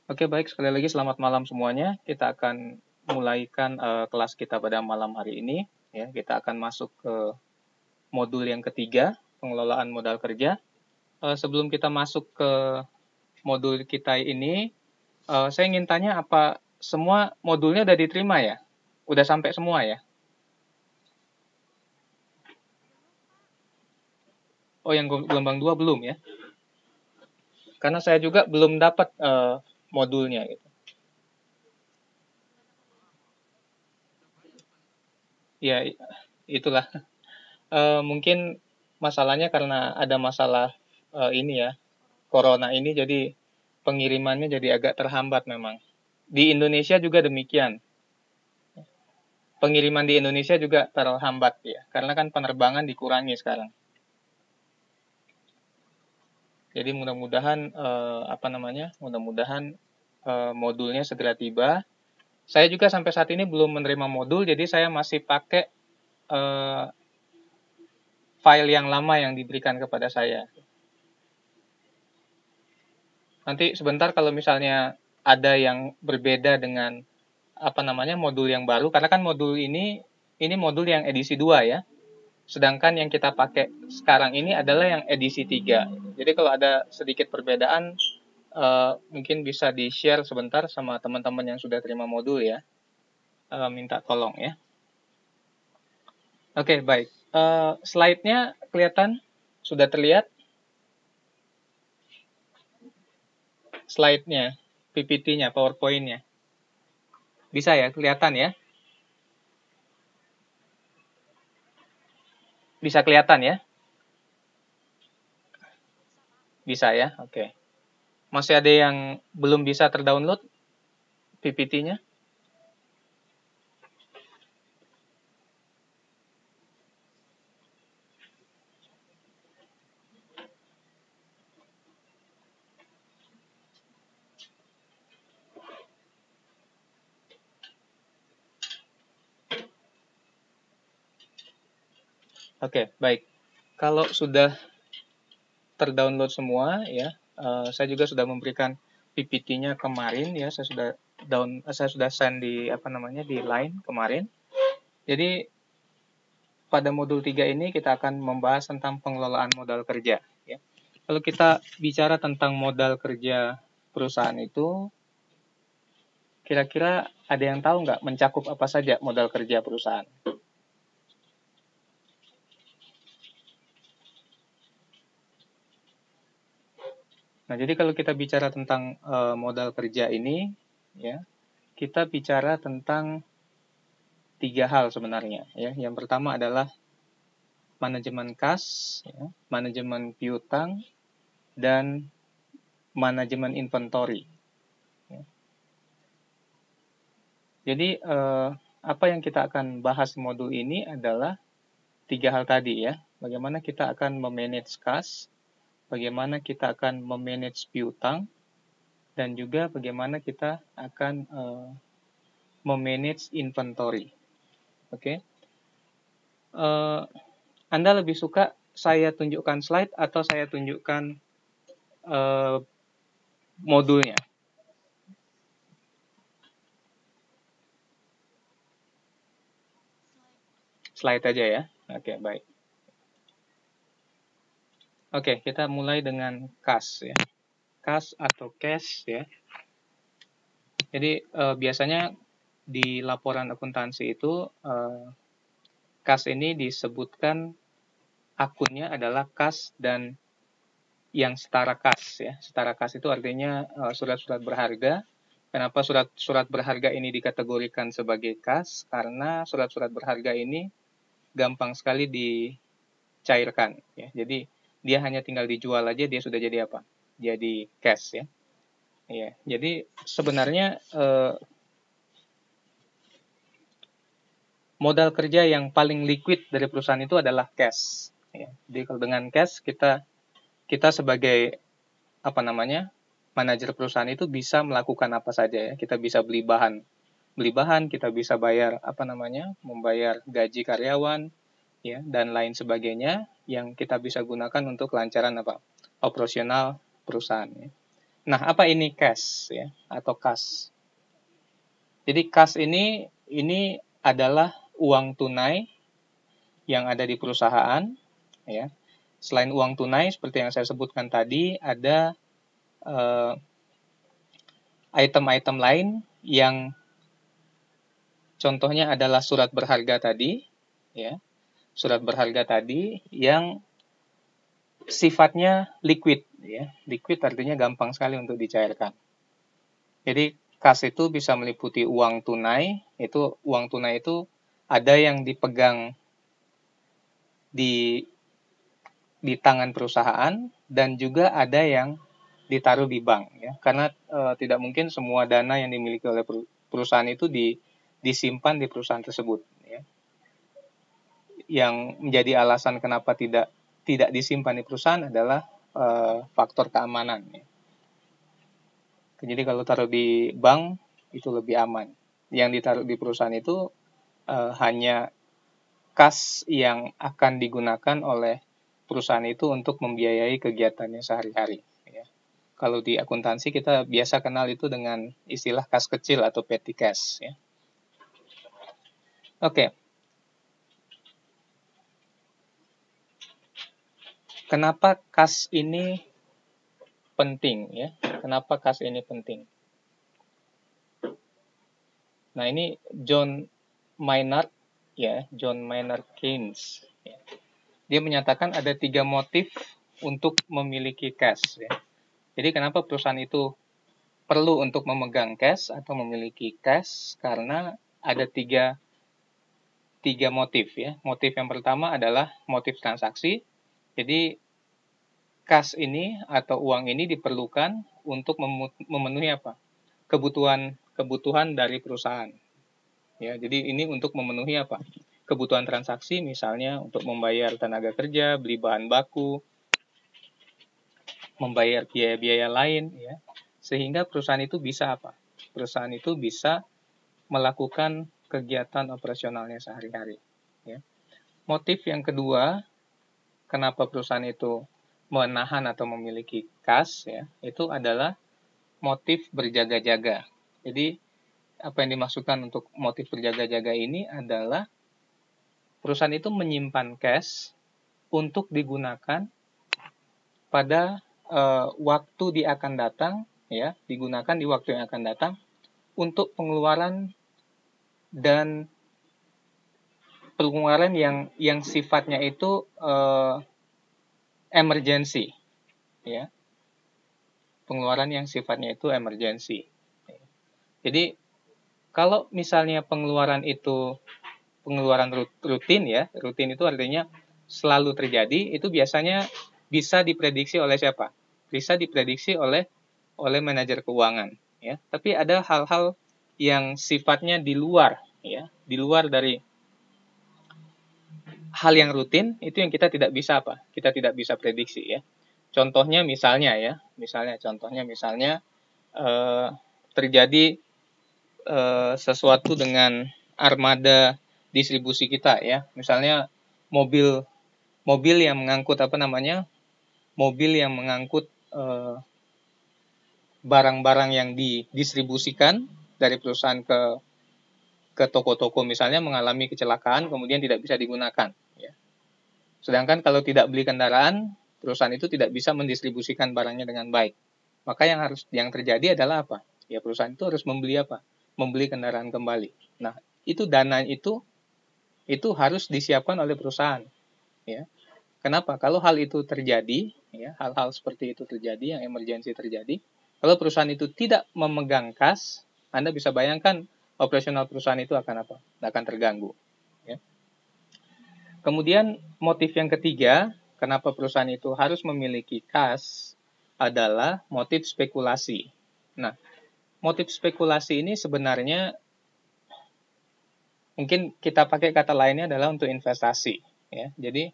Oke, baik. Sekali lagi selamat malam semuanya. Kita akan mulaikan kelas kita pada malam hari ini. Ya, kita akan masuk ke modul yang ketiga, pengelolaan modal kerja. Sebelum kita masuk ke modul kita ini, saya ingin tanya apa semua modulnya udah diterima ya? Udah sampai semua ya? Oh, yang gelombang 2 belum ya? Karena saya juga belum dapat modulnya gitu. Ya, itulah. Mungkin masalahnya karena ada masalah ini ya, corona ini, jadi pengirimannya jadi agak terhambat memang. Di Indonesia juga demikian. Pengiriman di Indonesia juga terhambat ya, karena kan penerbangan dikurangi sekarang. Jadi mudah-mudahan mudah-mudahan modulnya segera tiba. Saya juga sampai saat ini belum menerima modul, jadi saya masih pakai eh, file yang lama yang diberikan kepada saya. Nanti sebentar kalau misalnya ada yang berbeda dengan modul yang baru, karena kan modul ini modul yang edisi 2 ya. Sedangkan yang kita pakai sekarang ini adalah yang edisi 3. Jadi kalau ada sedikit perbedaan mungkin bisa di-share sebentar sama teman-teman yang sudah terima modul ya. Minta tolong ya. Oke, baik. Slide-nya kelihatan? Sudah terlihat? Slide-nya, PPT-nya, PowerPoint-nya. Bisa ya, kelihatan ya? Bisa kelihatan ya? Bisa ya, oke. Masih ada yang belum bisa terdownload PPT-nya? Oke, baik. Kalau sudah terdownload semua ya, saya juga sudah memberikan PPT-nya kemarin ya, saya sudah send di di Line kemarin. Jadi pada modul 3 ini kita akan membahas tentang pengelolaan modal kerja ya. Kalau kita bicara tentang modal kerja perusahaan itu, kira-kira ada yang tahu nggak mencakup apa saja modal kerja perusahaan? Nah, jadi kalau kita bicara tentang modal kerja ini, ya, kita bicara tentang 3 hal sebenarnya. Ya. Yang pertama adalah manajemen kas, ya, manajemen piutang, dan manajemen inventory. Ya. Jadi apa yang kita akan bahas di modul ini adalah 3 hal tadi ya. Bagaimana kita akan memanage kas, bagaimana kita akan memanage piutang, dan juga bagaimana kita akan memanage inventory. Oke. Anda lebih suka saya tunjukkan slide atau saya tunjukkan modulnya? Slide aja ya. Oke, baik. Oke, kita mulai dengan kas ya. Kas atau cash ya. Jadi biasanya di laporan akuntansi itu kas ini disebutkan akunnya adalah kas dan yang setara kas ya. Setara kas itu artinya surat-surat berharga. Kenapa surat-surat berharga ini dikategorikan sebagai kas? Karena surat-surat berharga ini gampang sekali dicairkan ya. Jadi dia hanya tinggal dijual aja, dia sudah jadi apa? Jadi cash ya. Ya, jadi sebenarnya modal kerja yang paling liquid dari perusahaan itu adalah cash. Ya. Jadi kalau dengan cash kita sebagai manajer perusahaan itu bisa melakukan apa saja ya. Kita bisa beli bahan, kita bisa bayar membayar gaji karyawan, ya dan lain sebagainya yang kita bisa gunakan untuk kelancaran operasional perusahaan. Ya. Nah, apa ini cash ya atau kas? Jadi kas ini adalah uang tunai yang ada di perusahaan ya. Selain uang tunai seperti yang saya sebutkan tadi, ada item-item lain yang contohnya adalah surat berharga tadi ya. Surat berharga tadi yang sifatnya liquid ya. Liquid artinya gampang sekali untuk dicairkan. Jadi kas itu bisa meliputi uang tunai, uang tunai itu ada yang dipegang di tangan perusahaan dan juga ada yang ditaruh di bank ya. Karena tidak mungkin semua dana yang dimiliki oleh perusahaan itu disimpan di perusahaan tersebut ya. Yang menjadi alasan kenapa tidak disimpan di perusahaan adalah faktor keamanan ya. Jadi kalau taruh di bank itu lebih aman. Yang ditaruh di perusahaan itu hanya kas yang akan digunakan oleh perusahaan itu untuk membiayai kegiatannya sehari-hari. Ya. Kalau di akuntansi kita biasa kenal itu dengan istilah kas kecil atau petty cash. Ya. Oke. Kenapa kas ini penting? Ya? Kenapa kas ini penting? Nah ini John Maynard Keynes. Ya. Dia menyatakan ada 3 motif untuk memiliki cash. Ya. Jadi kenapa perusahaan itu perlu untuk memegang cash atau memiliki cash? Karena ada tiga motif ya. Motif yang pertama adalah motif transaksi. Jadi cash ini atau uang ini diperlukan untuk memenuhi apa? Kebutuhan dari perusahaan. Ya, jadi ini untuk memenuhi apa? Kebutuhan transaksi, misalnya untuk membayar tenaga kerja, beli bahan baku, membayar biaya-biaya lain, ya. Sehingga perusahaan itu bisa apa? Perusahaan itu bisa melakukan kegiatan operasionalnya sehari-hari. Ya. Motif yang kedua, kenapa perusahaan itu menahan atau memiliki kas, ya, itu adalah motif berjaga-jaga. Jadi apa yang dimaksudkan untuk motif berjaga-jaga ini adalah perusahaan itu menyimpan cash untuk digunakan pada waktu akan datang, ya, digunakan di waktu yang akan datang untuk pengeluaran yang sifatnya itu emergency, ya, pengeluaran yang sifatnya itu emergency. Jadi kalau misalnya pengeluaran rutin ya, rutin itu artinya selalu terjadi, itu biasanya bisa diprediksi oleh siapa? Bisa diprediksi oleh manajer keuangan, ya. Tapi ada hal-hal yang sifatnya di luar, ya, di luar dari hal yang rutin, itu yang kita tidak bisa apa? Kita tidak bisa prediksi, ya. Contohnya misalnya terjadi sesuatu dengan armada distribusi kita, ya. Misalnya mobil yang mengangkut mobil yang mengangkut barang-barang yang didistribusikan dari perusahaan ke toko-toko misalnya mengalami kecelakaan kemudian tidak bisa digunakan, ya. Sedangkan kalau tidak beli kendaraan, perusahaan itu tidak bisa mendistribusikan barangnya dengan baik. Maka yang terjadi adalah apa? Ya perusahaan itu harus membeli apa? Membeli kendaraan kembali. Nah, itu dana itu harus disiapkan oleh perusahaan, ya. Kenapa? Kalau hal itu terjadi, ya, hal-hal seperti itu terjadi, yang emergensi terjadi, kalau perusahaan itu tidak memegang kas, Anda bisa bayangkan operasional perusahaan itu akan apa? Akan terganggu. Ya. Kemudian motif yang ketiga, kenapa perusahaan itu harus memiliki kas, adalah motif spekulasi. Nah, motif spekulasi ini sebenarnya mungkin kita pakai kata lainnya adalah untuk investasi. Ya. Jadi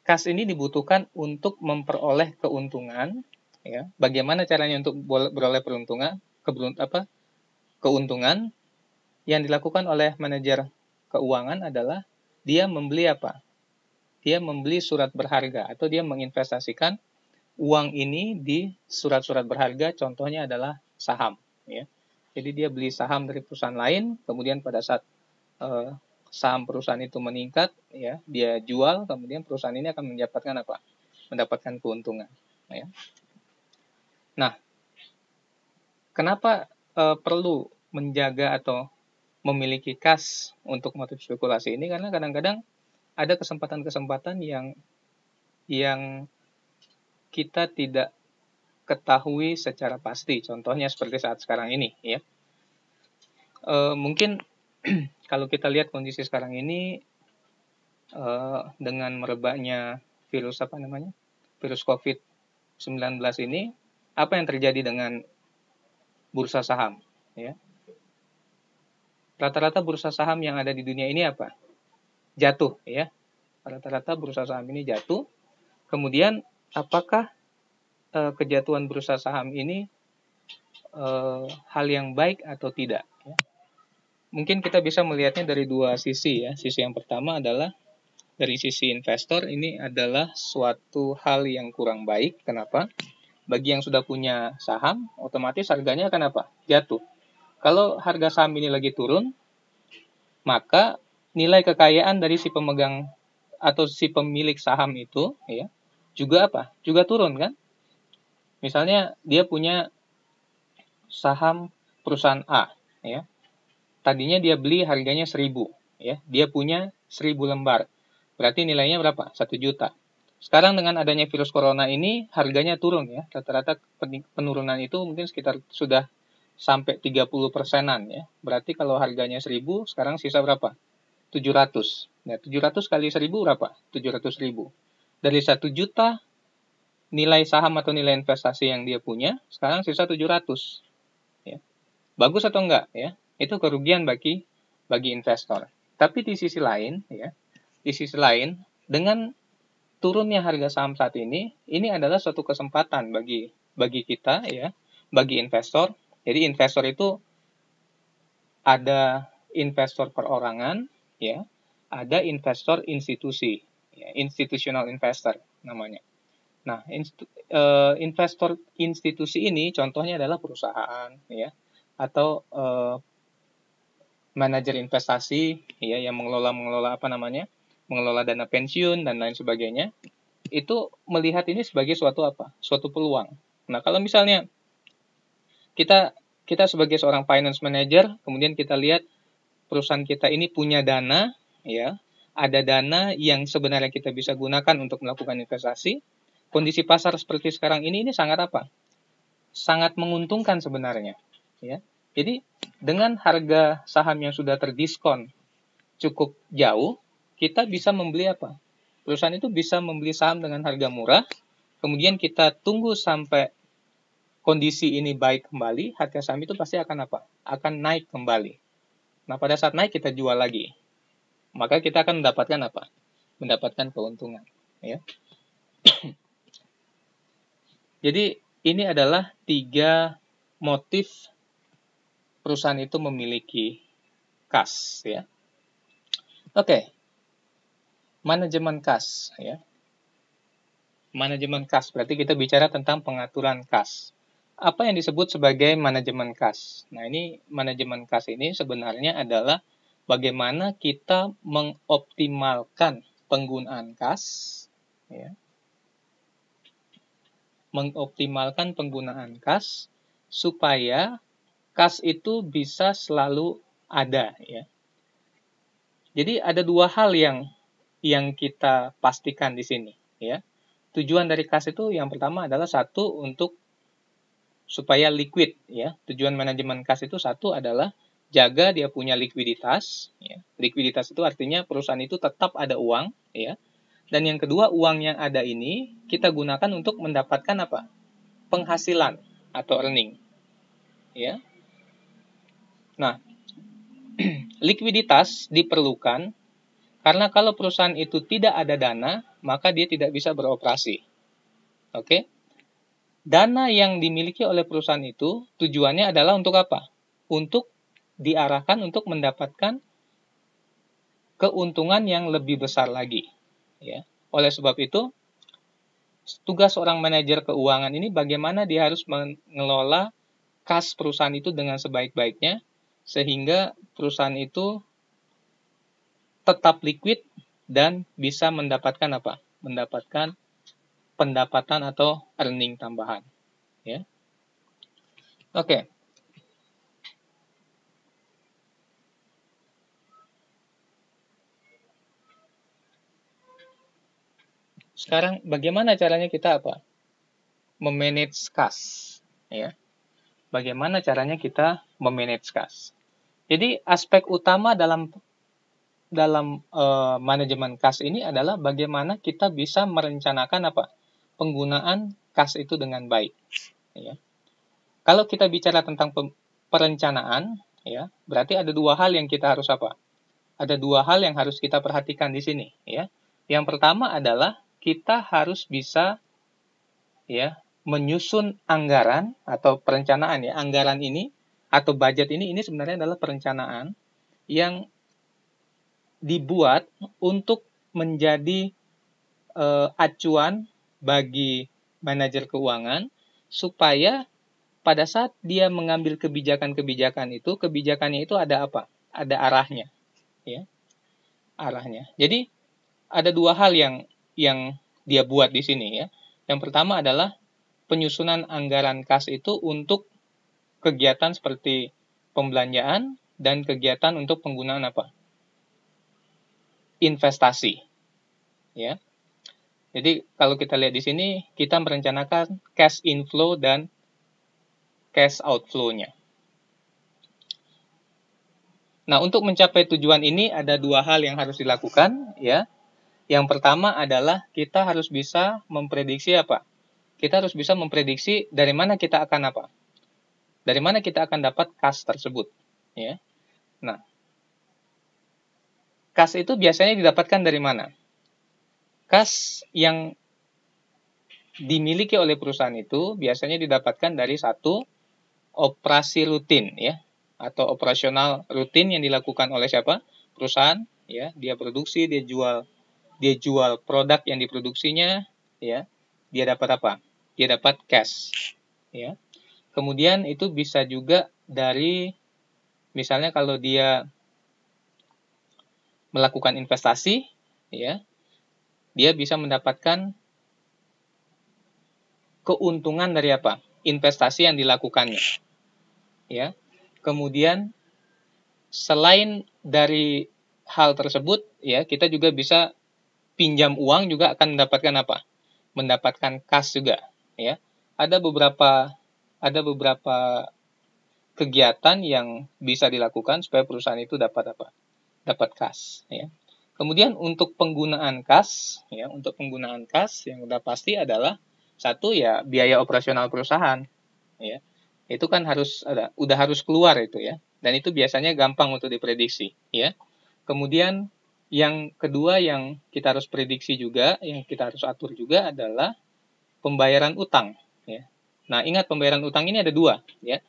kas ini dibutuhkan untuk memperoleh keuntungan, ya. Bagaimana caranya untuk beroleh keuntungan yang dilakukan oleh manajer keuangan adalah dia membeli apa? Dia membeli surat berharga atau dia menginvestasikan uang ini di surat-surat berharga, contohnya adalah saham, ya. Jadi dia beli saham dari perusahaan lain, kemudian pada saat saham perusahaan itu meningkat, ya, dia jual, kemudian perusahaan ini akan mendapatkan apa? Mendapatkan keuntungan, ya. Nah, kenapa perlu menjaga atau memiliki kas untuk motif spekulasi ini? Karena kadang-kadang ada kesempatan-kesempatan yang kita tidak ketahui secara pasti. Contohnya seperti saat sekarang ini, ya. Mungkin kalau kita lihat kondisi sekarang ini dengan merebaknya virus virus COVID-19 ini, apa yang terjadi dengan bursa saham? Ya, rata-rata bursa saham yang ada di dunia ini apa? Jatuh, ya. Rata-rata bursa saham ini jatuh. Kemudian apakah kejatuhan bursa saham ini hal yang baik atau tidak? Ya. Mungkin kita bisa melihatnya dari dua sisi, ya. Sisi yang pertama adalah dari sisi investor, ini adalah suatu hal yang kurang baik. Kenapa? Bagi yang sudah punya saham, otomatis harganya akan apa? Jatuh. Kalau harga saham ini lagi turun, maka nilai kekayaan dari si pemegang atau si pemilik saham itu, ya, juga apa? Juga turun, kan? Misalnya dia punya saham perusahaan A, ya. Tadinya dia beli harganya 1.000, ya. Dia punya 1.000 lembar. Berarti nilainya berapa? 1 juta. Sekarang dengan adanya virus corona ini, harganya turun, ya. Rata-rata penurunan itu mungkin sekitar sudah sampai 30%-an, ya. Berarti kalau harganya 1.000, sekarang sisa berapa? 700. Nah, 700 kali 1.000 berapa? 700.000. Dari 1 juta nilai saham atau nilai investasi yang dia punya, sekarang sisa 700. Ya. Bagus atau enggak, ya? Itu kerugian bagi investor. Tapi di sisi lain, ya, di sisi lain, dengan turunnya harga saham saat ini adalah suatu kesempatan bagi kita, ya, bagi investor. Jadi investor itu ada investor perorangan, ya, ada investor institusi, ya, institutional investor namanya. Nah, investor institusi ini contohnya adalah perusahaan, ya, atau manajer investasi, ya, yang mengelola mengelola dana pensiun dan lain sebagainya. Itu melihat ini sebagai suatu peluang. Nah, kalau misalnya kita sebagai seorang finance manager, kemudian kita lihat perusahaan kita ini punya dana, ya, ada dana yang sebenarnya kita bisa gunakan untuk melakukan investasi. Kondisi pasar seperti sekarang ini sangat apa? Sangat menguntungkan sebenarnya, ya. Jadi dengan harga saham yang sudah terdiskon cukup jauh, kita bisa membeli apa? Perusahaan itu bisa membeli saham dengan harga murah, kemudian kita tunggu sampai kondisi ini baik kembali, harga saham itu pasti akan apa? Akan naik kembali. Nah, pada saat naik kita jual lagi. Maka kita akan mendapatkan apa? Mendapatkan keuntungan, ya. Jadi ini adalah 3 motif perusahaan itu memiliki kas, ya. Oke. Manajemen kas, ya. Manajemen kas berarti kita bicara tentang pengaturan kas. Apa yang disebut sebagai manajemen kas? Nah, ini manajemen kas ini sebenarnya adalah bagaimana kita mengoptimalkan penggunaan kas, ya. Mengoptimalkan penggunaan kas supaya kas itu bisa selalu ada, ya. Jadi ada 2 hal yang kita pastikan di sini, ya. Tujuan dari kas itu yang pertama adalah satu untuk supaya liquid, ya. Tujuan manajemen kas itu satu adalah jaga dia punya likuiditas, ya. Likuiditas itu artinya perusahaan itu tetap ada uang, ya. Dan yang kedua, uang yang ada ini kita gunakan untuk mendapatkan apa? Penghasilan atau earning, ya. Nah, likuiditas diperlukan karena kalau perusahaan itu tidak ada dana, maka dia tidak bisa beroperasi. Oke? Dana yang dimiliki oleh perusahaan itu tujuannya adalah untuk apa? Untuk diarahkan untuk mendapatkan keuntungan yang lebih besar lagi, ya. Oleh sebab itu, tugas seorang manajer keuangan ini bagaimana dia harus mengelola kas perusahaan itu dengan sebaik-baiknya, sehingga perusahaan itu tetap liquid dan bisa mendapatkan apa? Mendapatkan pendapatan atau earning tambahan. Ya. Oke. Sekarang bagaimana caranya kita apa? Memanage kas, ya. Bagaimana caranya kita memanage kas? Jadi aspek utama dalam manajemen kas ini adalah bagaimana kita bisa merencanakan apa? Penggunaan kas itu dengan baik, ya. Kalau kita bicara tentang perencanaan, ya, berarti ada dua hal yang kita harus apa? Ada dua hal yang harus kita perhatikan di sini, ya. Yang pertama adalah kita harus bisa, ya, menyusun anggaran atau perencanaan, ya. Anggaran ini atau budget ini sebenarnya adalah perencanaan yang dibuat untuk menjadi acuan bagi manajer keuangan supaya pada saat dia mengambil kebijakan-kebijakan itu, kebijakannya itu ada apa? Ada arahnya, ya. Arahnya. Jadi ada dua hal yang dia buat di sini, ya. Yang pertama adalah penyusunan anggaran kas itu untuk kegiatan seperti pembelanjaan dan kegiatan untuk penggunaan apa? Investasi, ya. Jadi kalau kita lihat di sini, kita merencanakan cash inflow dan cash outflow-nya. Nah, untuk mencapai tujuan ini ada dua hal yang harus dilakukan, ya. Yang pertama adalah kita harus bisa memprediksi apa? Kita harus bisa memprediksi dari mana kita akan apa? Dari mana kita akan dapat kas tersebut, ya. Nah, kas itu biasanya didapatkan dari mana? Kas yang dimiliki oleh perusahaan itu biasanya didapatkan dari satu operasi rutin, ya, atau operasional rutin yang dilakukan oleh siapa? Perusahaan, ya. Dia produksi, dia jual produk yang diproduksinya, ya. Dia dapat apa? Dia dapat cash, ya. Kemudian itu bisa juga dari, misalnya kalau dia melakukan investasi, ya, dia bisa mendapatkan keuntungan dari apa? Investasi yang dilakukannya, ya. Kemudian selain dari hal tersebut, ya, kita juga bisa pinjam uang juga akan mendapatkan apa? Mendapatkan kas juga, ya. Ada beberapa kegiatan yang bisa dilakukan supaya perusahaan itu dapat apa? Dapat kas, ya. Kemudian untuk penggunaan kas, ya, untuk penggunaan kas yang udah pasti adalah satu, ya, biaya operasional perusahaan, ya. Itu kan udah harus keluar itu, ya. Dan itu biasanya gampang untuk diprediksi, ya. Kemudian yang kedua yang kita harus prediksi juga, yang kita harus atur juga adalah pembayaran utang, ya. Nah, ingat pembayaran utang ini ada dua, ya.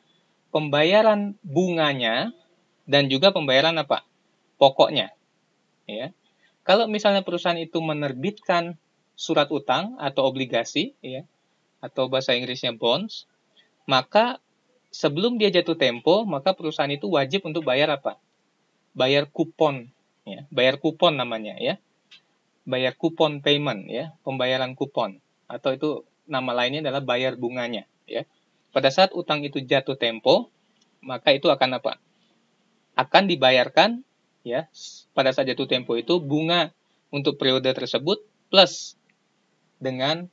Pembayaran bunganya dan juga pembayaran apa? Pokoknya, ya. Kalau misalnya perusahaan itu menerbitkan surat utang atau obligasi, ya, atau bahasa Inggrisnya bonds, maka sebelum dia jatuh tempo, maka perusahaan itu wajib untuk bayar apa? Bayar kupon, ya. Bayar kupon namanya, ya. Bayar kupon payment, ya, pembayaran kupon, atau itu nama lainnya adalah bayar bunganya, ya. Pada saat utang itu jatuh tempo, maka itu akan apa? Akan dibayarkan, ya, pada saat jatuh tempo itu bunga untuk periode tersebut plus dengan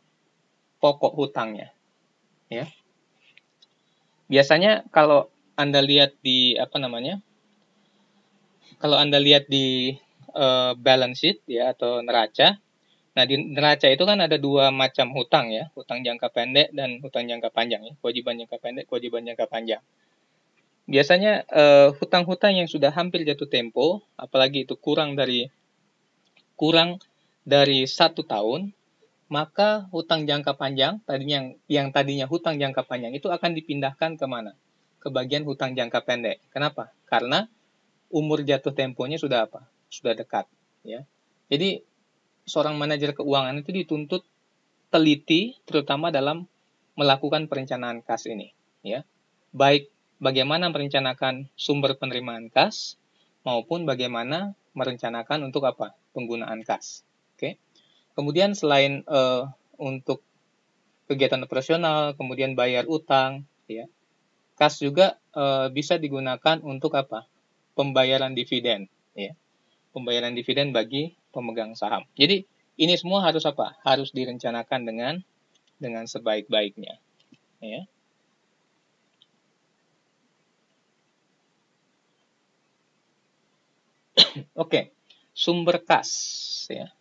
pokok hutangnya, ya. Biasanya kalau Anda lihat di kalau Anda lihat di balance sheet, ya, atau neraca. Nah, di neraca itu kan ada dua macam hutang, ya, hutang jangka pendek dan hutang jangka panjang, ya, kewajiban jangka pendek, kewajiban jangka panjang. Biasanya hutang-hutang yang sudah hampir jatuh tempo, apalagi itu kurang dari 1 tahun, maka hutang jangka panjang yang tadinya hutang jangka panjang itu akan dipindahkan ke mana? Ke bagian hutang jangka pendek. Kenapa? Karena umur jatuh temponya sudah apa? Sudah dekat, ya. Jadi seorang manajer keuangan itu dituntut teliti terutama dalam melakukan perencanaan kas ini, ya. Baik bagaimana merencanakan sumber penerimaan kas maupun bagaimana merencanakan untuk apa? Penggunaan kas. Oke. Kemudian selain untuk kegiatan operasional, kemudian bayar utang, ya. Kas juga bisa digunakan untuk apa? Pembayaran dividen, ya. Pembayaran dividen bagi pemegang saham. Jadi ini semua harus apa? Harus direncanakan dengan sebaik-baiknya, ya. Oke, sumber kas, ya.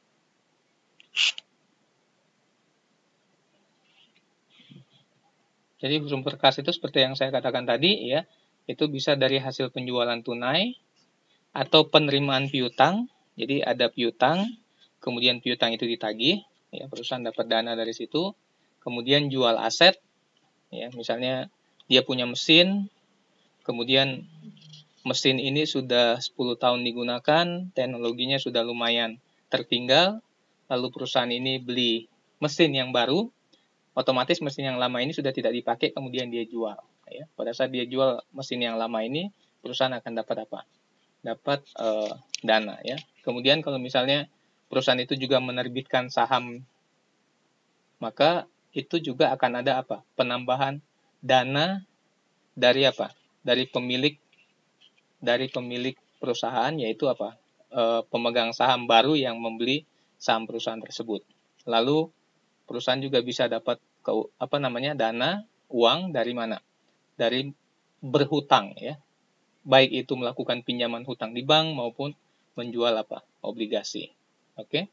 Jadi sumber kas itu seperti yang saya katakan tadi, ya, itu bisa dari hasil penjualan tunai atau penerimaan piutang. Jadi ada piutang, kemudian piutang itu ditagih, ya, perusahaan dapat dana dari situ. Kemudian jual aset, ya, misalnya dia punya mesin, kemudian mesin ini sudah 10 tahun digunakan, teknologinya sudah lumayan tertinggal, lalu perusahaan ini beli mesin yang baru, otomatis mesin yang lama ini sudah tidak dipakai, kemudian dia jual. Ya. Pada saat dia jual mesin yang lama ini, perusahaan akan dapat apa? Dapat dana. Ya. Kemudian kalau misalnya perusahaan itu juga menerbitkan saham, maka itu juga akan ada apa? Penambahan dana dari apa? Dari pemilik perusahaan, yaitu apa? Pemegang saham baru yang membeli saham perusahaan tersebut. Lalu perusahaan juga bisa dapat dana uang dari mana? Dari berhutang, ya. Baik itu melakukan pinjaman hutang di bank maupun menjual apa? Obligasi. Oke.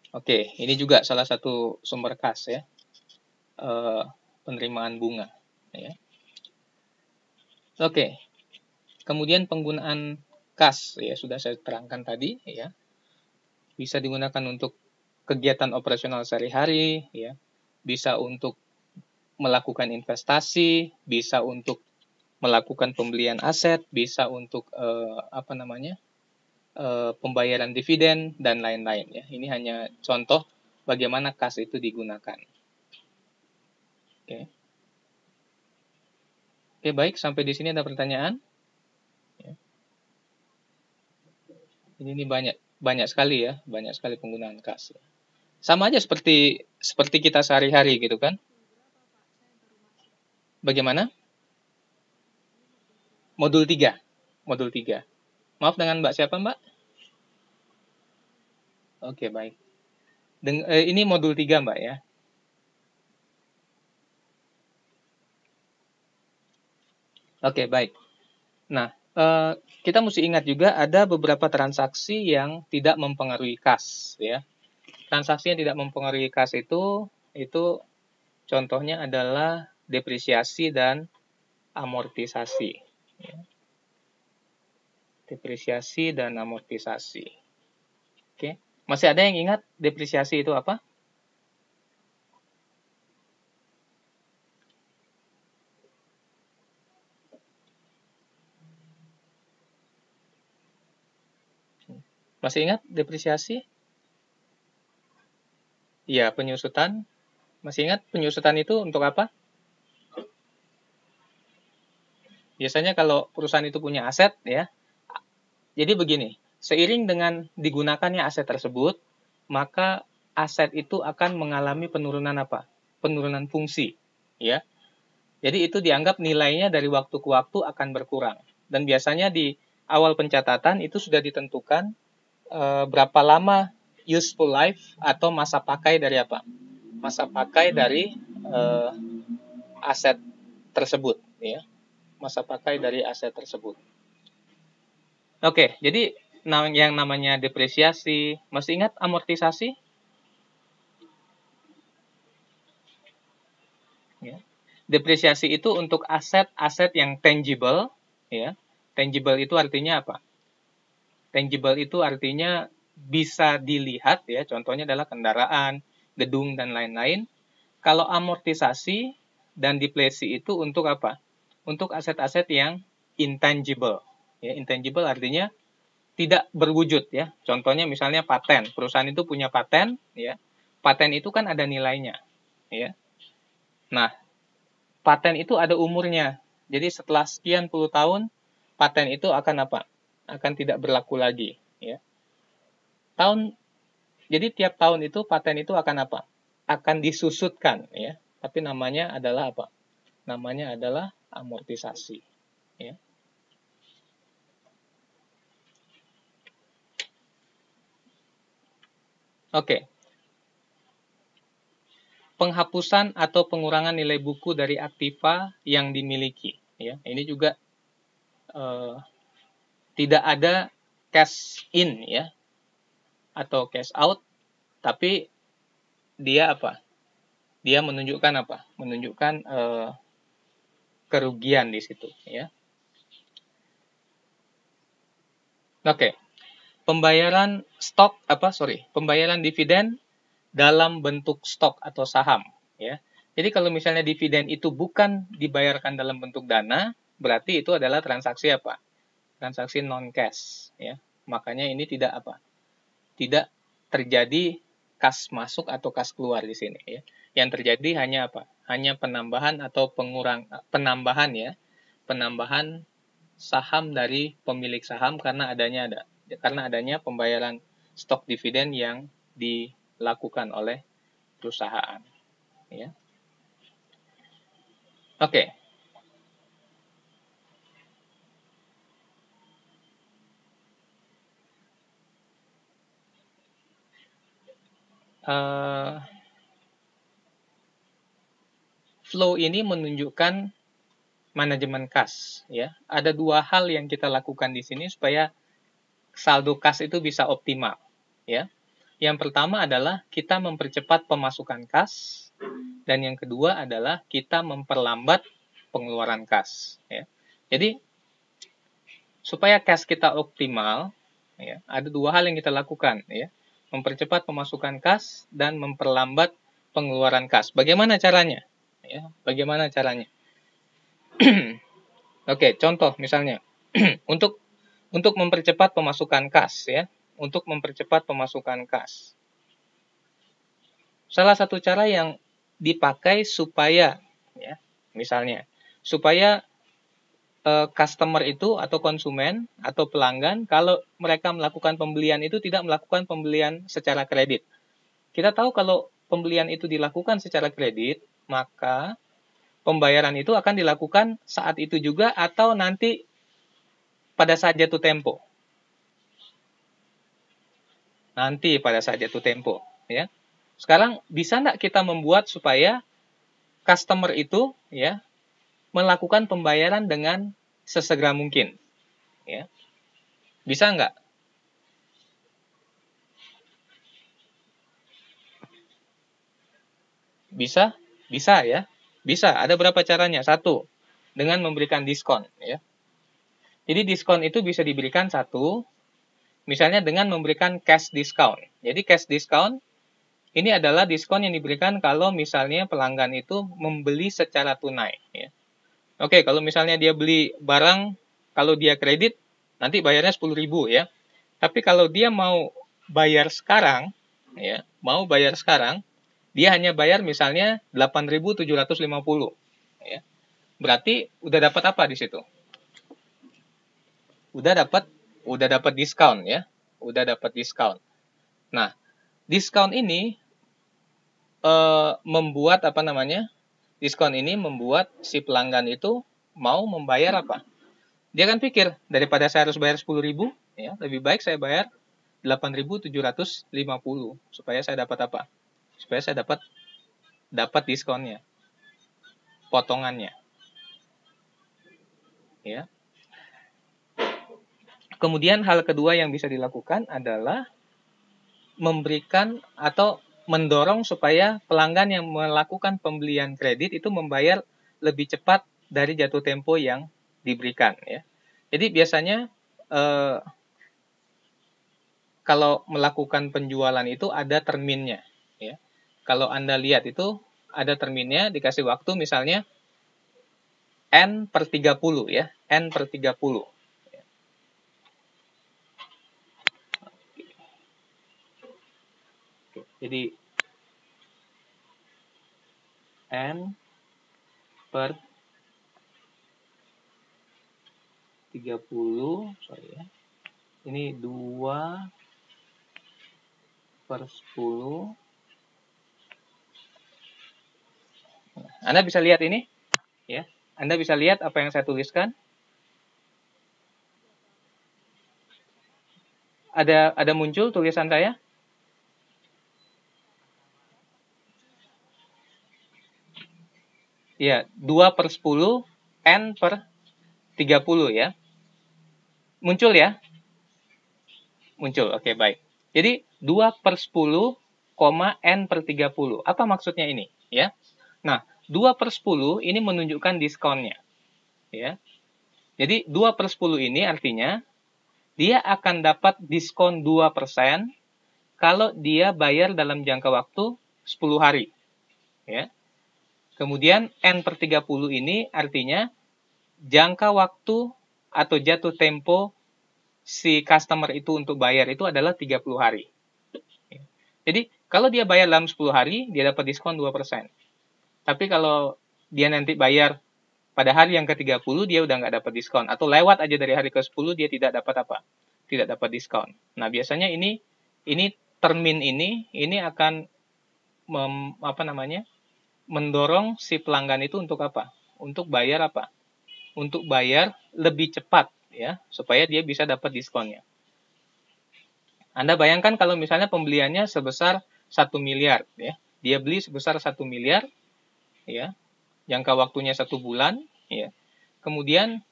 Oke, ini juga salah satu sumber kas, ya. Penerimaan bunga, ya. Oke. Kemudian penggunaan kas, ya, sudah saya terangkan tadi, ya. Bisa digunakan untuk kegiatan operasional sehari-hari, ya. Bisa untuk melakukan investasi, bisa untuk melakukan pembelian aset, bisa untuk pembayaran dividen dan lain-lain, ya. Ini hanya contoh bagaimana kas itu digunakan. Oke. Oke, baik, sampai di sini ada pertanyaan? Ya. Ini banyak sekali, ya, banyak sekali penggunaan kas. Sama aja seperti kita sehari-hari gitu kan? Bagaimana? Modul 3. Modul 3. Maaf, dengan Mbak siapa, Mbak? Oke, baik. Ini modul 3, Mbak, ya. Oke, baik. Nah, kita mesti ingat juga ada beberapa transaksi yang tidak mempengaruhi kas, ya. Transaksi yang tidak mempengaruhi kas itu contohnya adalah depresiasi dan amortisasi. Ya. Depresiasi dan amortisasi. Oke. Masih ada yang ingat depresiasi itu apa? Masih ingat depresiasi? Iya, penyusutan. Masih ingat penyusutan itu untuk apa? Biasanya kalau perusahaan itu punya aset, ya. Jadi begini, seiring dengan digunakannya aset tersebut, maka aset itu akan mengalami penurunan apa? Penurunan fungsi, ya. Jadi itu dianggap nilainya dari waktu ke waktu akan berkurang. Dan biasanya di awal pencatatan itu sudah ditentukan berapa lama useful life atau masa pakai dari apa? Masa pakai dari aset tersebut, ya. Masa pakai dari aset tersebut. Oke, jadi yang namanya depresiasi, masih ingat amortisasi? Ya. Depresiasi itu untuk aset-aset yang tangible, ya. Tangible itu artinya apa? Tangible itu artinya bisa dilihat, ya. Contohnya adalah kendaraan, gedung dan lain-lain. Kalau amortisasi dan depresi itu untuk apa? Untuk aset-aset yang intangible. Ya, intangible artinya tidak berwujud, ya. Contohnya misalnya paten. Perusahaan itu punya paten, ya. paten itu kan ada nilainya, ya. Nah, paten itu ada umurnya. Jadi setelah sekian puluh tahun, paten itu akan apa? Akan tidak berlaku lagi, ya. Jadi tiap tahun itu paten itu akan apa? Akan disusutkan, ya. Tapi namanya adalah apa? Namanya adalah amortisasi, ya. Oke. Penghapusan atau pengurangan nilai buku dari aktiva yang dimiliki, ya. Ini juga tidak ada cash in, ya, atau cash out, tapi dia apa? Dia menunjukkan apa? Menunjukkan kerugian di situ, ya. Oke. Pembayaran dividen dalam bentuk stok atau saham, ya. Jadi kalau misalnya dividen itu bukan dibayarkan dalam bentuk dana, berarti itu adalah transaksi apa? Transaksi non cash, ya. Makanya ini tidak apa? Tidak terjadi kas masuk atau kas keluar di sini, ya. Yang terjadi hanya apa? Hanya penambahan atau penambahan, ya. Penambahan saham dari pemilik saham karena adanya pembayaran stok dividen yang dilakukan oleh perusahaan, ya. Oke. Flow ini menunjukkan manajemen kas, ya. Ada dua hal yang kita lakukan di sini supaya saldo kas itu bisa optimal, ya. Yang pertama adalah kita mempercepat pemasukan kas, dan yang kedua adalah kita memperlambat pengeluaran kas, ya. Jadi supaya kas kita optimal, ya, ada dua hal yang kita lakukan, ya. Mempercepat pemasukan kas dan memperlambat pengeluaran kas. Bagaimana caranya? Ya, bagaimana caranya? Oke, contoh misalnya untuk mempercepat pemasukan kas, ya. Untuk mempercepat pemasukan kas. Salah satu cara yang dipakai supaya, ya, misalnya supaya customer itu atau konsumen atau pelanggan kalau mereka melakukan pembelian itu tidak melakukan pembelian secara kredit. Kita tahu kalau pembelian itu dilakukan secara kredit, maka pembayaran itu akan dilakukan saat itu juga atau nanti pada saat jatuh tempo. Nanti pada saat jatuh tempo, ya. Sekarang bisa nggak kita membuat supaya customer itu, ya, melakukan pembayaran dengan sesegera mungkin, ya. Bisa nggak? Bisa? Bisa, ya. Bisa. Ada berapa caranya? Satu, dengan memberikan diskon, ya. Jadi diskon itu bisa diberikan satu, misalnya dengan memberikan cash discount. Jadi cash discount ini adalah diskon yang diberikan kalau misalnya pelanggan itu membeli secara tunai, ya. Oke, kalau misalnya dia beli barang, kalau dia kredit, nanti bayarnya 10.000, ya. Tapi kalau dia mau bayar sekarang, ya, dia hanya bayar misalnya 8.750, ya. Berarti udah dapat apa di situ? Udah dapat diskon, ya. Udah dapat diskon. Nah, diskon ini membuat apa namanya? Diskon ini membuat si pelanggan itu mau membayar apa? Dia kan pikir, daripada saya harus bayar 10.000, ya, lebih baik saya bayar 8.750 supaya saya dapat apa? Supaya saya dapat diskonnya, potongannya, ya. Kemudian hal kedua yang bisa dilakukan adalah memberikan atau mendorong supaya pelanggan yang melakukan pembelian kredit itu membayar lebih cepat dari jatuh tempo yang diberikan, ya. Jadi biasanya kalau melakukan penjualan itu ada terminnya, ya. Kalau Anda lihat itu ada terminnya, dikasih waktu misalnya N per 30, ya. N per 30. Jadi N per 30, sorry ya. Ini 2 per 10. Anda bisa lihat ini, ya. Anda bisa lihat apa yang saya tuliskan. Ada muncul tulisan saya? Ya, 2 per 10, N per 30 ya. Muncul ya? Muncul, oke, baik. Jadi, 2 per 10, N per 30. Apa maksudnya ini? Ya. Nah, 2 per 10 ini menunjukkan diskonnya. Ya. Jadi, 2 per 10 ini artinya, dia akan dapat diskon 2% kalau dia bayar dalam jangka waktu 10 hari. Ya. Kemudian, N per 30 ini artinya, jangka waktu atau jatuh tempo si customer itu untuk bayar itu adalah 30 hari. Jadi, kalau dia bayar dalam 10 hari, dia dapat diskon 2%. Tapi kalau dia nanti bayar pada hari yang ke-30, dia udah nggak dapat diskon. Atau lewat aja dari hari ke-10, dia tidak dapat apa? Tidak dapat diskon. Nah, biasanya ini termin ini akan mendorong si pelanggan itu untuk apa? Untuk bayar apa? Untuk bayar lebih cepat, ya, supaya dia bisa dapat diskonnya. Anda bayangkan kalau misalnya pembeliannya sebesar 1 miliar, ya. Dia beli sebesar 1 miliar, ya. Jangka waktunya 1 bulan, ya. Kemudian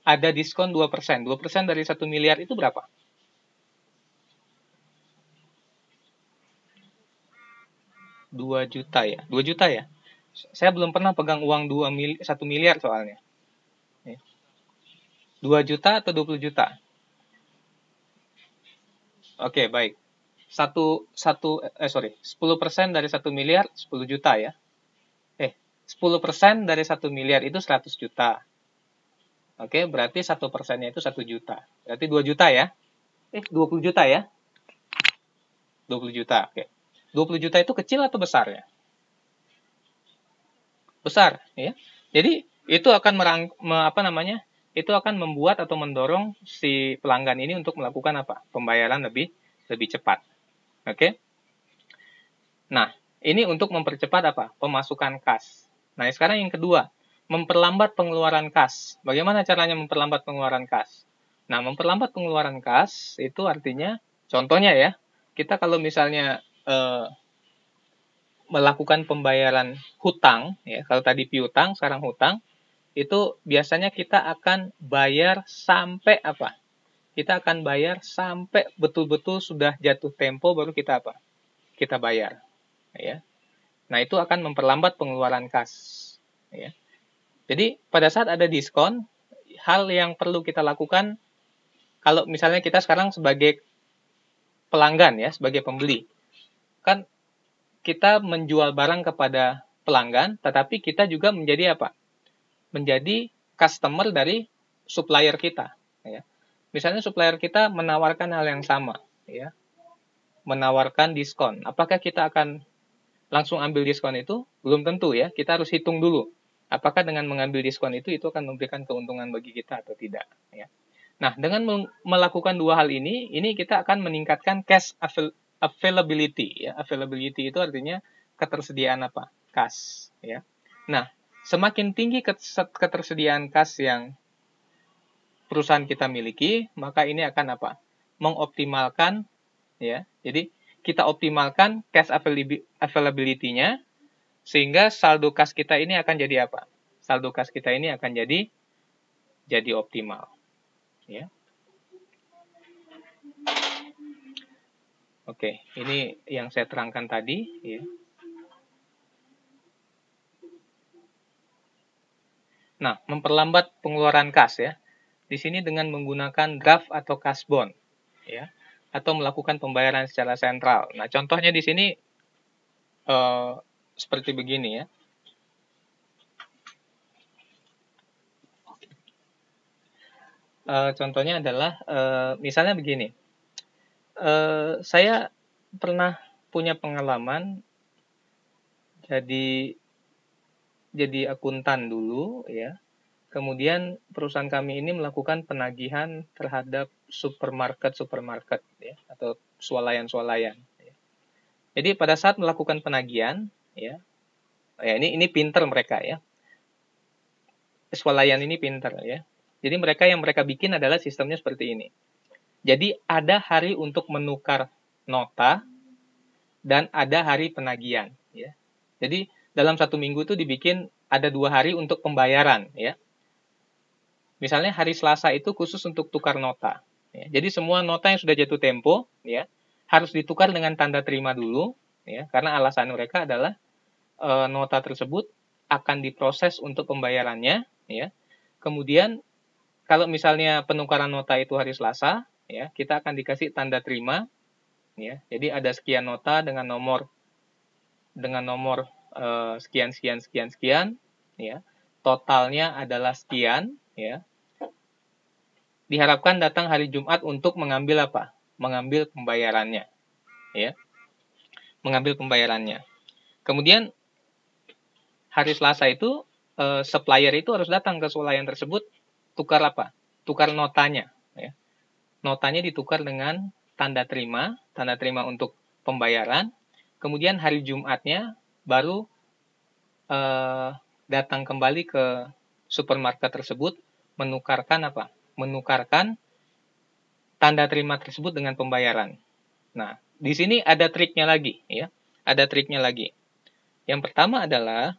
ada diskon 2%. 2% dari 1 miliar itu berapa? 2 juta ya. 2 juta ya. Saya belum pernah pegang uang 1 miliar soalnya. 2 juta atau 20 juta? Oke, baik. 10% dari 1 miliar 10 juta ya. 10% dari 1 miliar itu 100 juta. Oke, berarti 1%-nya itu 1 juta. Berarti 2 juta ya. 20 juta ya. 20 juta, oke. 20 juta itu kecil atau besar ya? Besar, ya. Jadi, itu akan itu akan membuat atau mendorong si pelanggan ini untuk melakukan apa? Pembayaran lebih cepat. Oke. Nah, ini untuk mempercepat apa? Pemasukan kas. Nah, sekarang yang kedua, memperlambat pengeluaran kas. Bagaimana caranya memperlambat pengeluaran kas? Nah, memperlambat pengeluaran kas itu artinya, contohnya ya, kita kalau misalnya melakukan pembayaran hutang, ya, kalau tadi piutang, sekarang hutang, itu biasanya kita akan bayar sampai apa? Kita akan bayar sampai betul-betul sudah jatuh tempo baru kita apa? Kita bayar, ya. Nah, itu akan memperlambat pengeluaran kas, ya. Jadi, pada saat ada diskon, hal yang perlu kita lakukan kalau misalnya kita sekarang sebagai pelanggan ya, sebagai pembeli. Kan kita menjual barang kepada pelanggan, tetapi kita juga menjadi apa? Menjadi customer dari supplier kita, ya. Misalnya supplier kita menawarkan hal yang sama, ya. Menawarkan diskon. Apakah kita akan langsung ambil diskon itu? Belum tentu ya. Kita harus hitung dulu. Apakah dengan mengambil diskon itu akan memberikan keuntungan bagi kita atau tidak, ya. Nah, dengan melakukan dua hal ini kita akan meningkatkan cash availability, ya. Availability itu artinya ketersediaan apa? Kas, ya. Nah, semakin tinggi ketersediaan kas yang perusahaan kita miliki, maka ini akan apa? Mengoptimalkan, ya. Jadi kita optimalkan cash availability-nya sehingga saldo kas kita ini akan jadi apa? Saldo kas kita ini akan jadi optimal, ya. Oke, ini yang saya terangkan tadi, ya. Nah, memperlambat pengeluaran kas ya. Di sini dengan menggunakan draft atau cash bond, ya, atau melakukan pembayaran secara sentral. Nah, contohnya di sini seperti begini ya. Contohnya adalah misalnya begini. Saya pernah punya pengalaman jadi akuntan dulu ya. Kemudian perusahaan kami ini melakukan penagihan terhadap supermarket ya, atau swalayan-swalayan. Ya. Jadi pada saat melakukan penagihan ya, ini pinter mereka ya. Swalayan ini pinter ya. Jadi yang mereka bikin adalah sistemnya seperti ini. Jadi ada hari untuk menukar nota dan ada hari penagihan ya. Jadi dalam 1 minggu itu dibikin ada 2 hari untuk pembayaran ya. Misalnya hari Selasa itu khusus untuk tukar nota. Ya. Jadi semua nota yang sudah jatuh tempo ya harus ditukar dengan tanda terima dulu ya, karena alasan mereka adalah nota tersebut akan diproses untuk pembayarannya ya. Kemudian kalau misalnya penukaran nota itu hari Selasa ya, kita akan dikasih tanda terima ya. Jadi ada sekian nota dengan nomor sekian ya. Totalnya adalah sekian ya. Diharapkan datang hari Jumat untuk mengambil apa? Mengambil pembayarannya. Ya. Mengambil pembayarannya. Kemudian hari Selasa itu supplier itu harus datang ke swalayan tersebut tukar apa? Tukar notanya ya. Notanya ditukar dengan tanda terima untuk pembayaran. Kemudian hari Jumatnya baru datang kembali ke supermarket tersebut menukarkan apa? Menukarkan tanda terima tersebut dengan pembayaran. Nah, di sini ada triknya lagi ya. Ada triknya lagi. Yang pertama adalah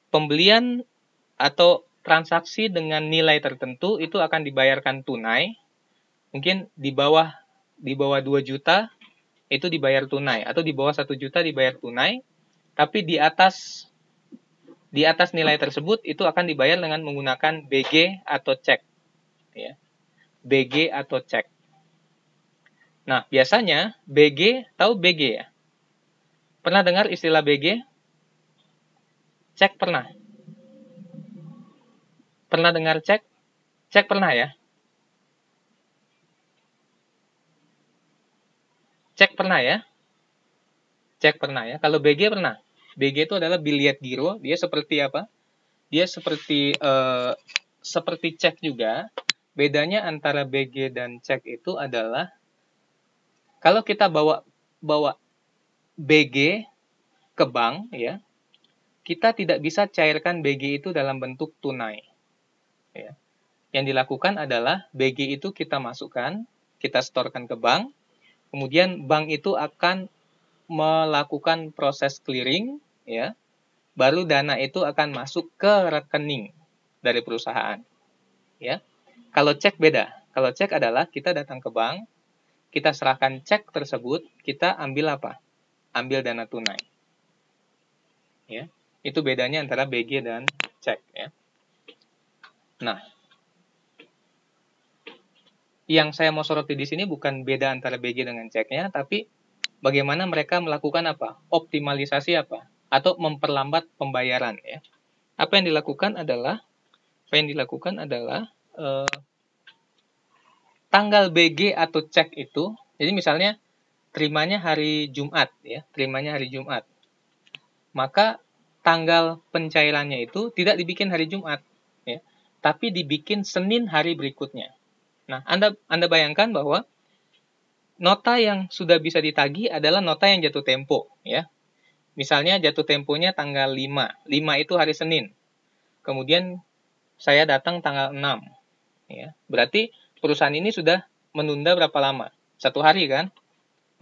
pembelian atau transaksi dengan nilai tertentu itu akan dibayarkan tunai. Mungkin di bawah 2 juta itu dibayar tunai atau di bawah 1 juta dibayar tunai, tapi di atas nilai tersebut itu akan dibayar dengan menggunakan BG atau cek ya. BG atau cek. Nah, biasanya BG, tahu BG ya? Pernah dengar istilah BG? Cek pernah? Pernah dengar cek? Cek pernah ya? Cek pernah ya? Cek pernah ya? Kalau BG pernah? BG itu adalah biliet giro, dia seperti apa? Dia seperti cek juga. Bedanya antara BG dan cek itu adalah kalau kita bawa BG ke bank ya, kita tidak bisa cairkan BG itu dalam bentuk tunai. Ya. Yang dilakukan adalah BG itu kita masukkan, kita setorkan ke bank, kemudian bank itu akan melakukan proses clearing ya. Baru dana itu akan masuk ke rekening dari perusahaan. Ya. Kalau cek beda. Kalau cek adalah kita datang ke bank, kita serahkan cek tersebut, kita ambil apa? Ambil dana tunai. Ya. Itu bedanya antara BG dan cek ya. Nah, yang saya mau soroti di sini bukan beda antara BG dengan ceknya, tapi bagaimana mereka melakukan apa? Optimalisasi apa? Atau memperlambat pembayaran ya. Apa yang dilakukan adalah tanggal BG atau cek itu, jadi misalnya terimanya hari Jumat ya, maka tanggal pencairannya itu tidak dibikin hari Jumat ya, tapi dibikin Senin hari berikutnya. Nah, Anda bayangkan bahwa nota yang sudah bisa ditagih adalah nota yang jatuh tempo ya. Misalnya jatuh temponya tanggal 5 itu hari Senin. Kemudian saya datang tanggal 6 ya. Berarti perusahaan ini sudah menunda berapa lama? 1 hari kan?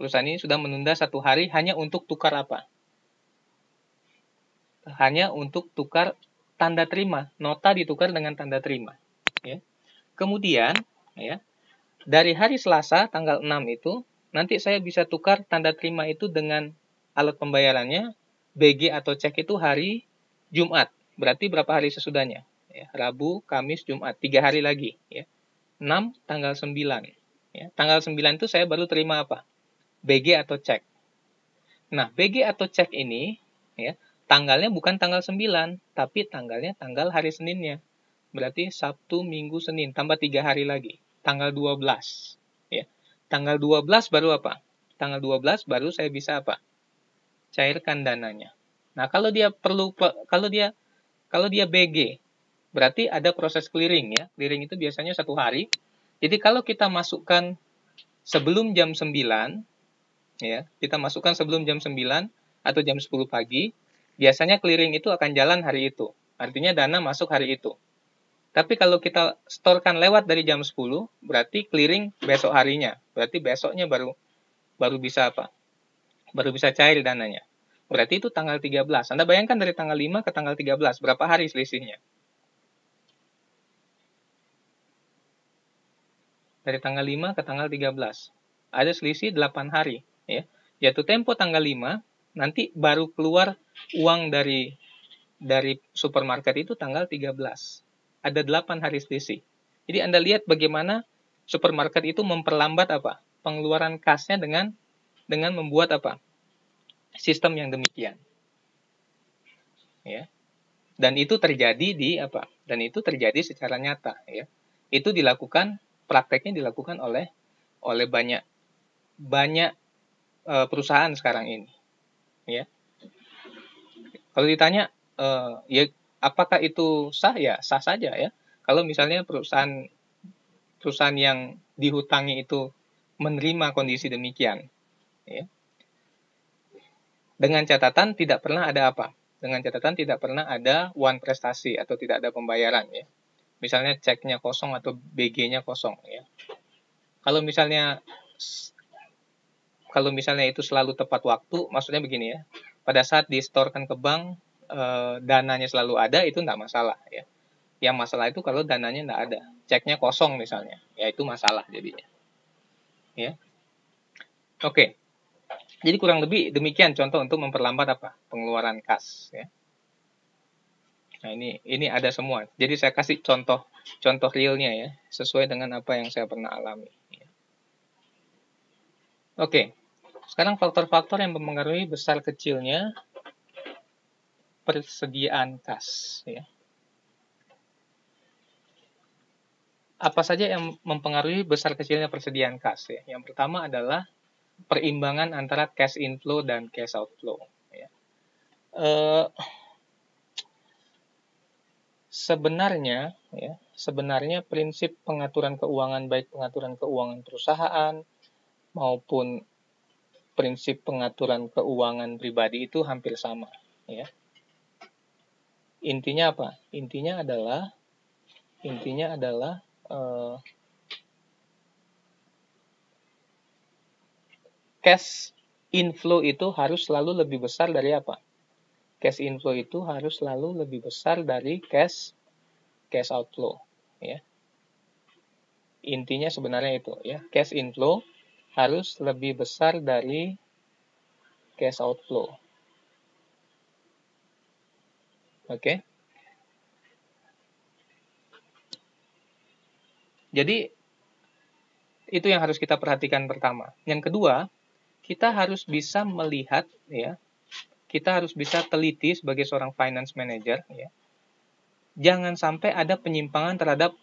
Perusahaan ini sudah menunda 1 hari hanya untuk tukar apa? Hanya untuk tukar tanda terima. Nota ditukar dengan tanda terima. Ya. Kemudian, ya, dari hari Selasa tanggal 6 itu, nanti saya bisa tukar tanda terima itu dengan alat pembayarannya, BG atau cek itu hari Jumat. Berarti berapa hari sesudahnya? Ya, Rabu, Kamis, Jumat. 3 hari lagi. Ya. 6, tanggal 9. Ya. Tanggal 9 itu saya baru terima apa? BG atau cek. Nah, BG atau cek ini, ya, tanggalnya bukan tanggal 9, tapi tanggalnya tanggal hari Seninnya. Berarti Sabtu, Minggu, Senin, tambah 3 hari lagi. Tanggal 12. Ya. Tanggal 12 baru apa? Tanggal 12 baru saya bisa apa? Cairkan dananya. Nah, kalau dia BG, berarti ada proses clearing ya. Clearing itu biasanya 1 hari. Jadi kalau kita masukkan sebelum jam 9 ya, kita masukkan sebelum jam 9 atau jam 10 pagi, biasanya clearing itu akan jalan hari itu. Artinya dana masuk hari itu. Tapi kalau kita storekan lewat dari jam 10, berarti clearing besok harinya. Berarti besoknya baru bisa apa? Baru bisa cair dananya. Berarti itu tanggal 13. Anda bayangkan dari tanggal 5 ke tanggal 13, berapa hari selisihnya? Dari tanggal 5 ke tanggal 13. Ada selisih 8 hari. Ya. Jatuh tempo tanggal 5, nanti baru keluar uang dari supermarket itu tanggal 13. Ada 8 hari selisih. Jadi Anda lihat bagaimana supermarket itu memperlambat apa? Pengeluaran kasnya dengan membuat apa? Sistem yang demikian. Ya. Dan itu terjadi di apa? Dan itu terjadi secara nyata, ya. Itu dilakukan, prakteknya dilakukan oleh banyak perusahaan sekarang ini, ya. Kalau ditanya ya apakah itu sah, ya sah saja ya. Kalau misalnya perusahaan yang dihutangi itu menerima kondisi demikian, ya. Dengan catatan tidak pernah ada apa? Dengan catatan tidak pernah ada uang prestasi atau tidak ada pembayaran, ya. Misalnya ceknya kosong atau BG-nya kosong, ya. Kalau misalnya itu selalu tepat waktu, maksudnya begini ya. Pada saat disetorkan ke bank, dananya selalu ada, itu tidak masalah, ya. Yang masalah itu kalau dananya tidak ada, ceknya kosong misalnya, ya itu masalah jadinya, ya. Oke, jadi kurang lebih demikian contoh untuk memperlambat apa? Pengeluaran kas, ya. Nah ini ada semua. Jadi saya kasih contoh realnya ya, sesuai dengan apa yang saya pernah alami. Ya. Oke, sekarang faktor-faktor yang mempengaruhi besar kecilnya persediaan kas, ya. Apa saja yang mempengaruhi besar kecilnya persediaan kas, ya? Yang pertama adalah perimbangan antara cash inflow dan cash outflow, ya. Sebenarnya prinsip pengaturan keuangan, baik pengaturan keuangan perusahaan maupun prinsip pengaturan keuangan pribadi itu hampir sama, ya. Intinya apa? Intinya adalah cash inflow itu harus selalu lebih besar dari apa? Cash inflow itu harus selalu lebih besar dari cash outflow, ya. Intinya sebenarnya itu, ya. Cash inflow harus lebih besar dari cash outflow. Oke. Jadi itu yang harus kita perhatikan pertama. Yang kedua, kita harus bisa melihat, ya. Kita harus bisa teliti sebagai seorang finance manager, ya. Jangan sampai ada penyimpangan terhadap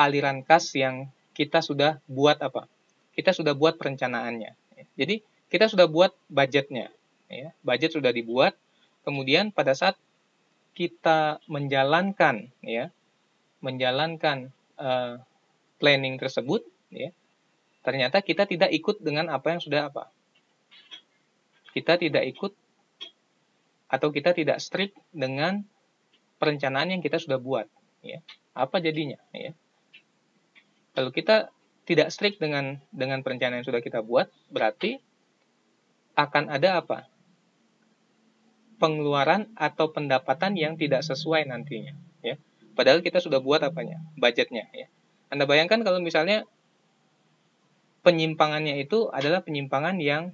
aliran kas yang kita sudah buat apa? Kita sudah buat perencanaannya. Jadi kita sudah buat budgetnya, ya. Budget sudah dibuat. Kemudian pada saat kita menjalankan planning tersebut, ya, ternyata kita tidak ikut dengan apa yang sudah apa? Kita tidak ikut atau kita tidak strict dengan perencanaan yang kita sudah buat, ya. Apa jadinya, ya? Kalau kita tidak strict dengan perencanaan yang sudah kita buat, berarti akan ada apa? Pengeluaran atau pendapatan yang tidak sesuai nantinya, ya. Padahal kita sudah buat apanya? Budgetnya, ya. Anda bayangkan kalau misalnya penyimpangannya itu adalah penyimpangan yang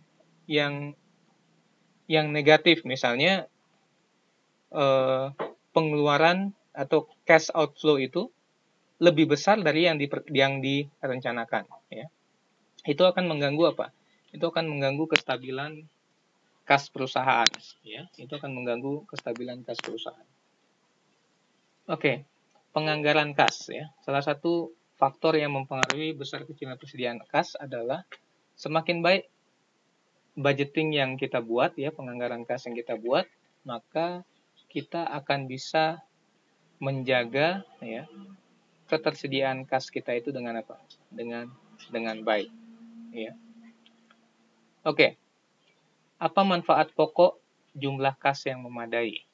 negatif, misalnya pengeluaran atau cash outflow itu lebih besar dari yang direncanakan, ya. Itu akan mengganggu apa? Itu akan mengganggu kestabilan kas perusahaan, ya. Itu akan mengganggu kestabilan kas perusahaan. Oke, penganggaran kas, ya. Salah satu faktor yang mempengaruhi besar kecilnya persediaan kas adalah semakin baik budgeting yang kita buat, ya, penganggaran kas yang kita buat, maka kita akan bisa menjaga ya ketersediaan kas kita itu dengan apa? Dengan baik ya. Oke. Apa manfaat pokok jumlah kas yang memadai?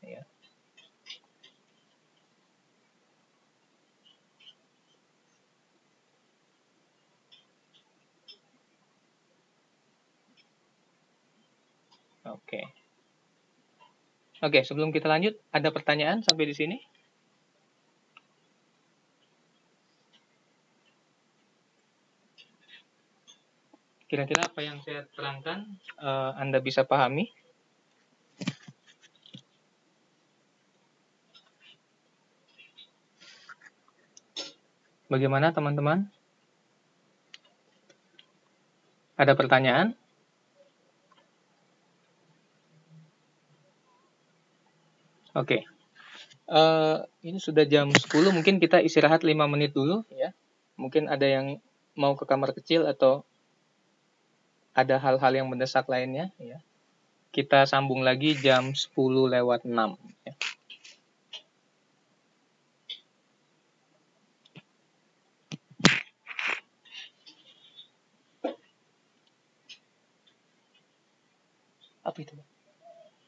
Ya. Oke. Oke, sebelum kita lanjut, ada pertanyaan sampai di sini? Kira-kira apa yang saya terangkan Anda bisa pahami? Bagaimana teman-teman? Ada pertanyaan? Oke. Ini sudah jam 10, mungkin kita istirahat 5 menit dulu ya. Mungkin ada yang mau ke kamar kecil atau ada hal-hal yang mendesak lainnya ya. Kita sambung lagi jam 10:06 ya. Apa itu?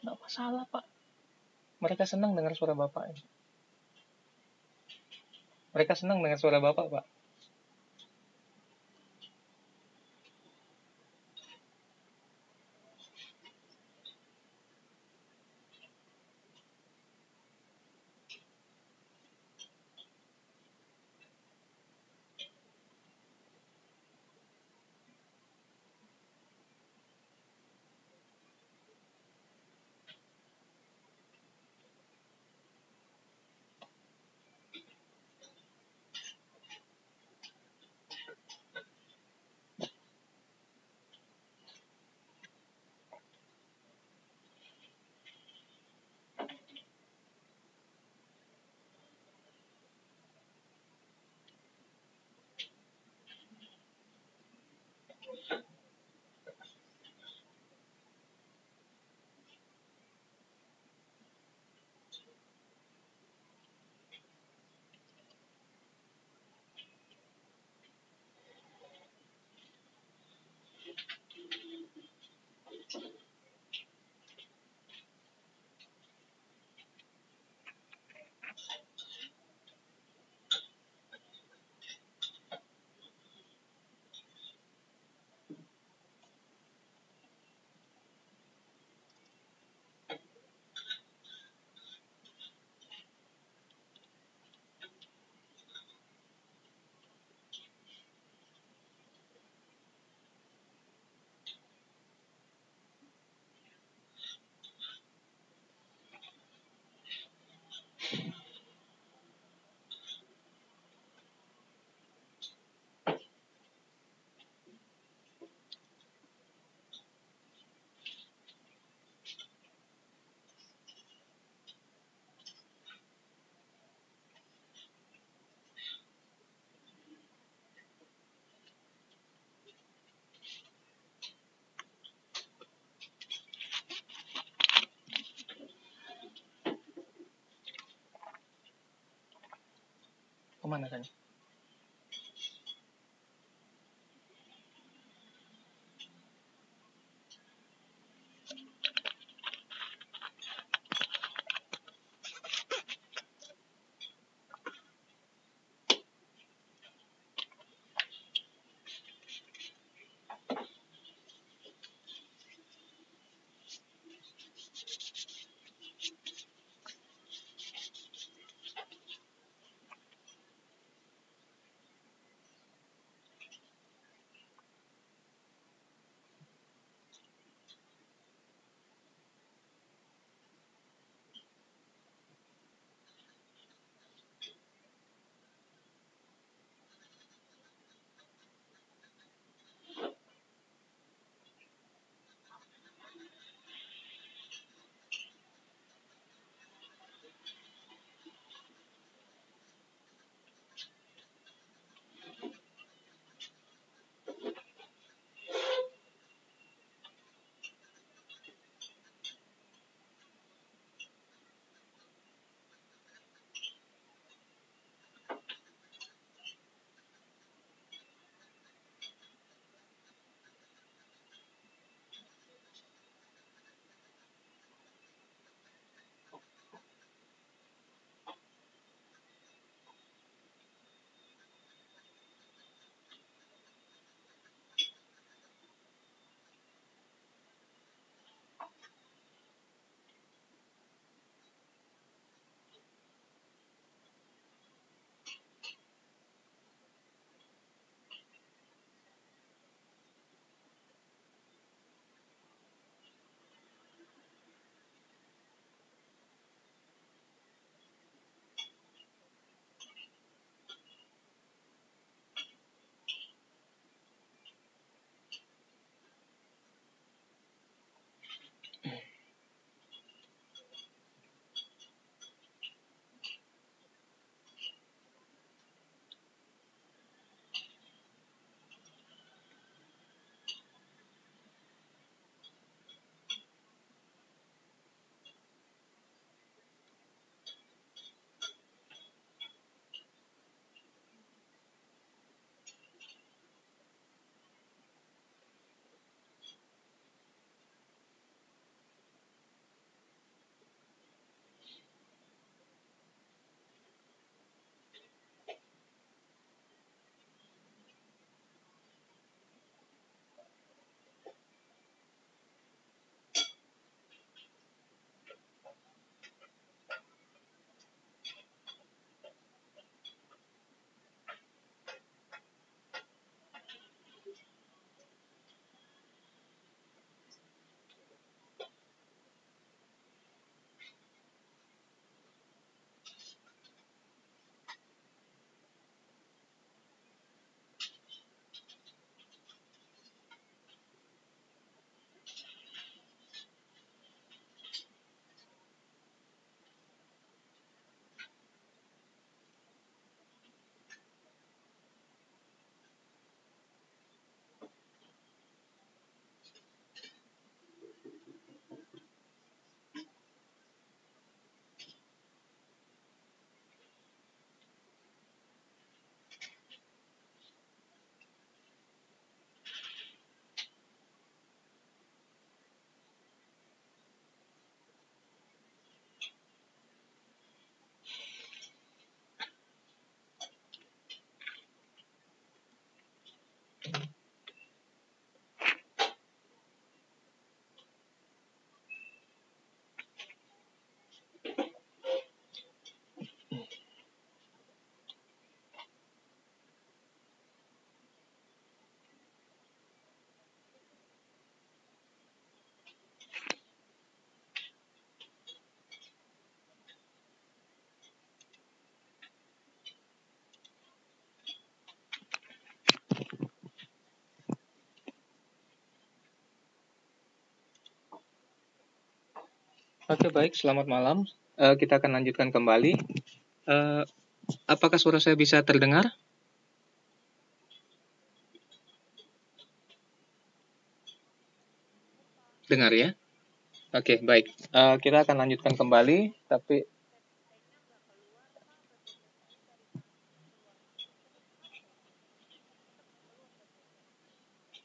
Nggak masalah, Pak. Mereka senang dengar suara Bapak. Mereka senang dengar suara Bapak, Pak. Kemana kan? Oke, baik. Selamat malam. Kita akan lanjutkan kembali. Apakah suara saya bisa terdengar? Dengar ya? Oke, baik. Kita akan lanjutkan kembali, tapi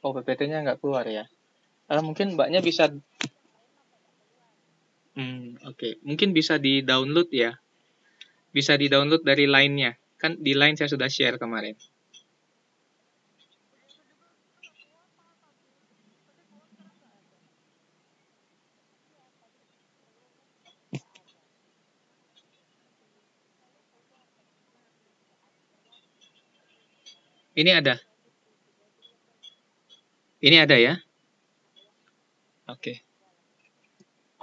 PPT-nya nggak keluar ya. Mungkin mbaknya bisa, oke. Mungkin bisa di-download ya. Bisa di-download dari line-nya. Kan di line saya sudah share kemarin. Ini ada. Ini ada ya? Oke.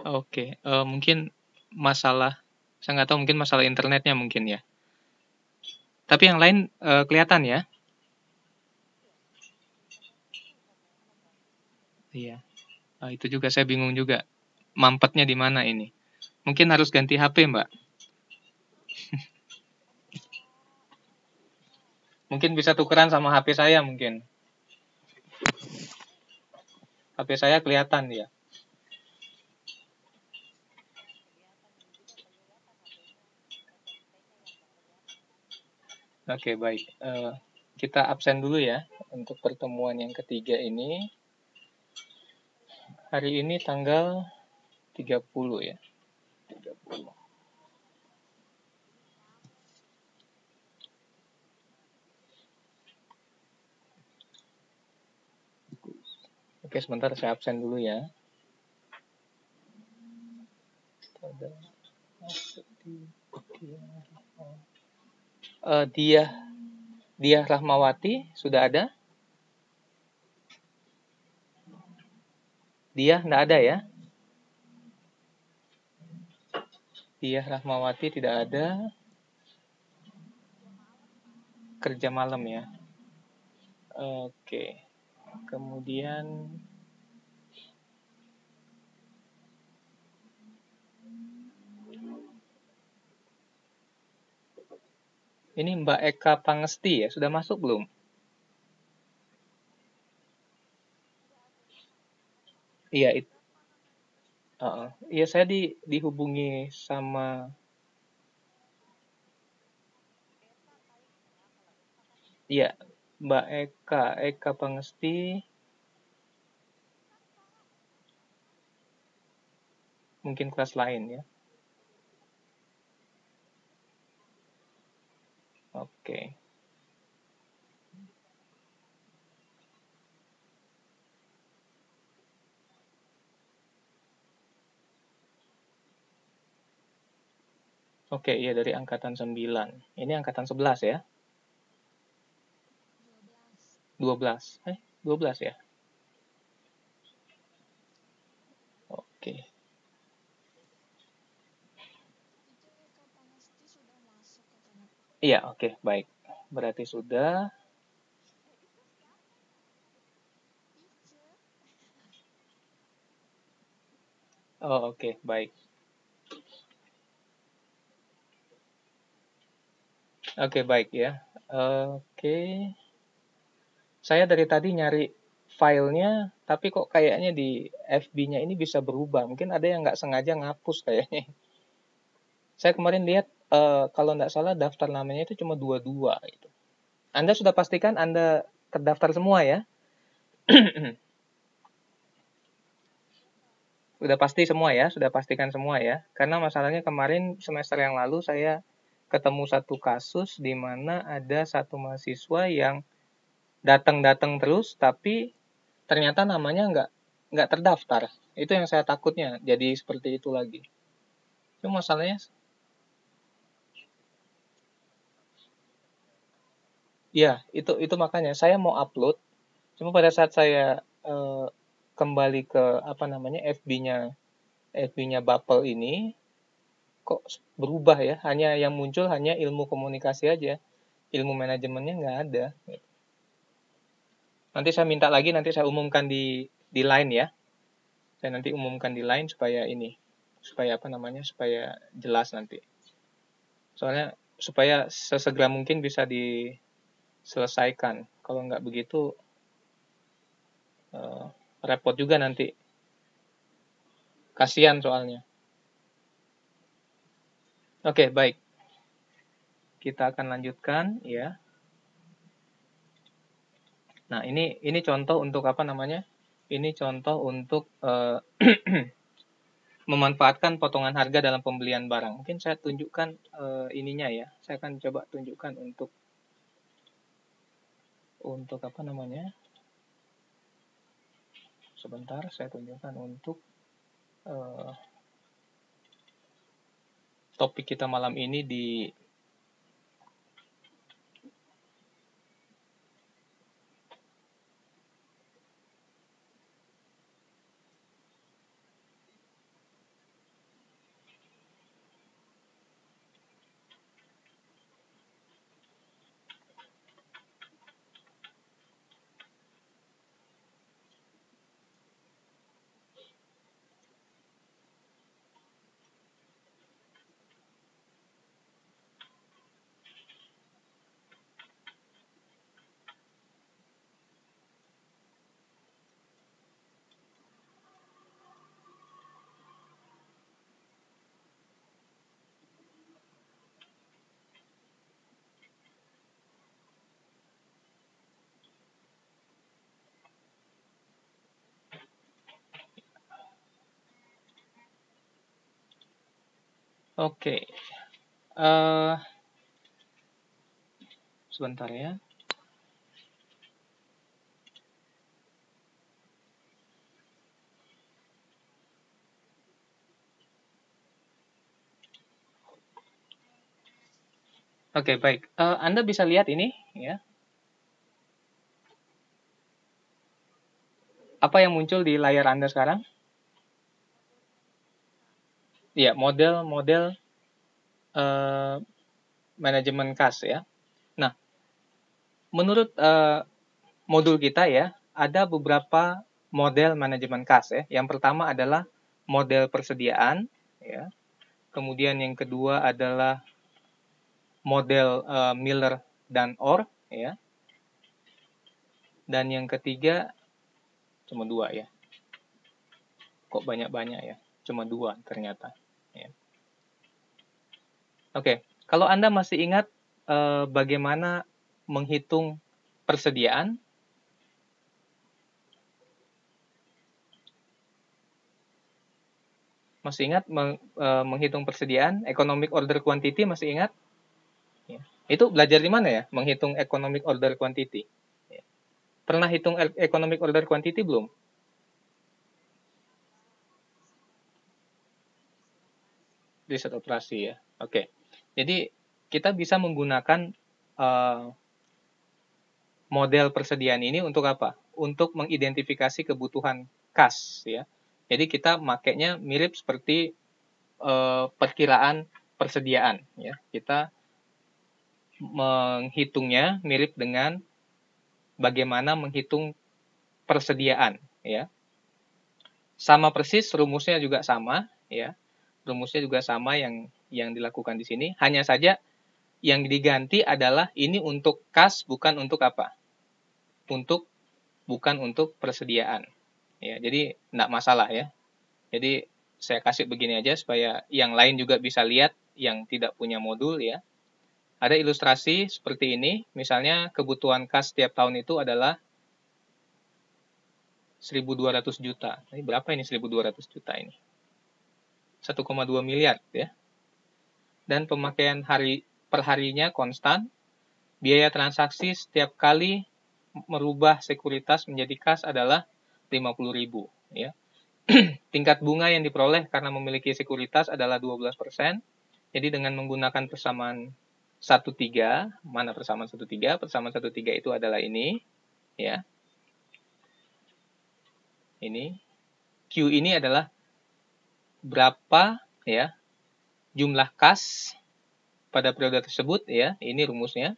Oke. Mungkin masalah, saya nggak tahu, mungkin masalah internetnya mungkin ya. Tapi yang lain kelihatan ya? Iya. Itu juga saya bingung juga. Mampetnya di mana ini? Mungkin harus ganti HP, Mbak. Mungkin bisa tukeran sama HP saya mungkin. HP saya kelihatan ya. Oke, baik. Kita absen dulu ya untuk pertemuan yang ketiga ini. Hari ini tanggal 30 ya. 30. Oke, sebentar saya absen dulu ya. Dia Rahmawati sudah ada? Dia enggak ada ya? Dia Rahmawati tidak ada. Kerja malam ya. Oke. Kemudian ini Mbak Eka Pangesti ya, sudah masuk belum? Iya, iya, saya dihubungi sama, iya, Mbak Eka Pangesti, mungkin kelas lain ya. Oke. Oke, iya, dari angkatan 9. Ini angkatan 11 ya? 12. 12 ya? Oke. Iya, oke, baik. Berarti sudah. Oh, oke, baik. Oke, baik ya. Oke. Saya dari tadi nyari filenya, tapi kok kayaknya di FB-nya ini bisa berubah. Mungkin ada yang nggak sengaja ngapus kayaknya. Saya kemarin lihat, kalau nggak salah daftar namanya itu cuma 22 gitu. Anda sudah pastikan Anda terdaftar semua ya? Sudah pasti semua ya? Sudah pastikan semua ya? Karena masalahnya kemarin semester yang lalu saya ketemu satu kasus di mana ada satu mahasiswa yang datang-datang terus, tapi ternyata namanya nggak terdaftar. Itu yang saya takutnya, jadi seperti itu lagi. Itu masalahnya, ya, itu makanya saya mau upload, cuma pada saat saya kembali ke apa namanya FB-nya Bapel ini, kok berubah ya? Hanya yang muncul hanya ilmu komunikasi aja, ilmu manajemennya nggak ada. Nanti saya minta lagi, nanti saya umumkan di line ya. Saya nanti umumkan di line supaya ini, supaya apa namanya, supaya jelas nanti. Soalnya supaya sesegera mungkin bisa diselesaikan. Kalau nggak begitu repot juga nanti. Kasihan soalnya. Oke, baik. Kita akan lanjutkan ya. Nah, ini contoh untuk apa namanya? Ini contoh untuk memanfaatkan potongan harga dalam pembelian barang. Mungkin saya tunjukkan ininya ya. Saya akan coba tunjukkan untuk apa namanya? Sebentar, saya tunjukkan untuk topik kita malam ini di Oke. Sebentar ya. Oke, baik. Anda bisa lihat ini ya. Apa yang muncul di layar Anda sekarang? Ya, model manajemen kas ya. Nah, menurut modul kita ya, ada beberapa model manajemen kas ya. Yang pertama adalah model persediaan ya. Kemudian yang kedua adalah model Miller dan Orr ya. Dan yang ketiga cuma 2 ya. Kok banyak-banyak ya? Cuma 2 ternyata. Ya. Oke, kalau Anda masih ingat bagaimana menghitung persediaan, masih ingat menghitung persediaan, economic order quantity masih ingat? Ya. Itu belajar di mana ya? Menghitung economic order quantity. Ya. Pernah hitung economic order quantity belum? Di set operasi ya. Oke. Jadi kita bisa menggunakan model persediaan ini untuk apa? Untuk mengidentifikasi kebutuhan kas ya. Jadi kita makainya mirip seperti perkiraan persediaan ya. Kita menghitungnya mirip dengan bagaimana menghitung persediaan ya. Sama persis, rumusnya juga sama ya. Rumusnya juga sama yang dilakukan di sini. Hanya saja yang diganti adalah ini untuk kas, bukan untuk apa? Bukan untuk persediaan. Ya, jadi enggak masalah ya. Jadi saya kasih begini aja supaya yang lain juga bisa lihat yang tidak punya modul ya. Ada ilustrasi seperti ini, misalnya kebutuhan kas setiap tahun itu adalah 1.200 juta. Ini berapa ini 1.200 juta ini? 1,2 miliar ya. Dan pemakaian perharinya konstan. Biaya transaksi setiap kali merubah sekuritas menjadi kas adalah 50.000 ya. Tingkat bunga yang diperoleh karena memiliki sekuritas adalah 12%. Jadi dengan menggunakan persamaan 1/3, mana persamaan 1/3? Persamaan 1/3 itu adalah ini ya. Ini Q ini adalah berapa ya jumlah kas pada periode tersebut ya. Ini rumusnya.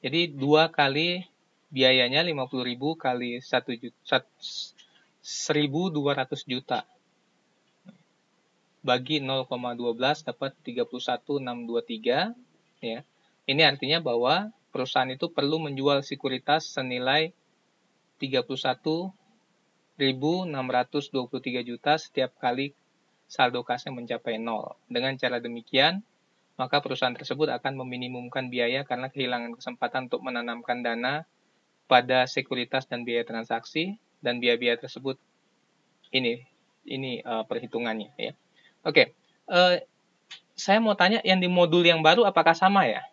Jadi 2 kali biayanya 50.000 kali 1 1.200 juta. Bagi 0,12 dapat 31.623. Ya. Ini artinya bahwa perusahaan itu perlu menjual sekuritas senilai 31.623 juta setiap kali saldo kasnya mencapai 0. Dengan cara demikian, maka perusahaan tersebut akan meminimumkan biaya karena kehilangan kesempatan untuk menanamkan dana pada sekuritas dan biaya transaksi, dan biaya-biaya tersebut ini perhitungannya ya. Oke, saya mau tanya yang di modul yang baru apakah sama ya?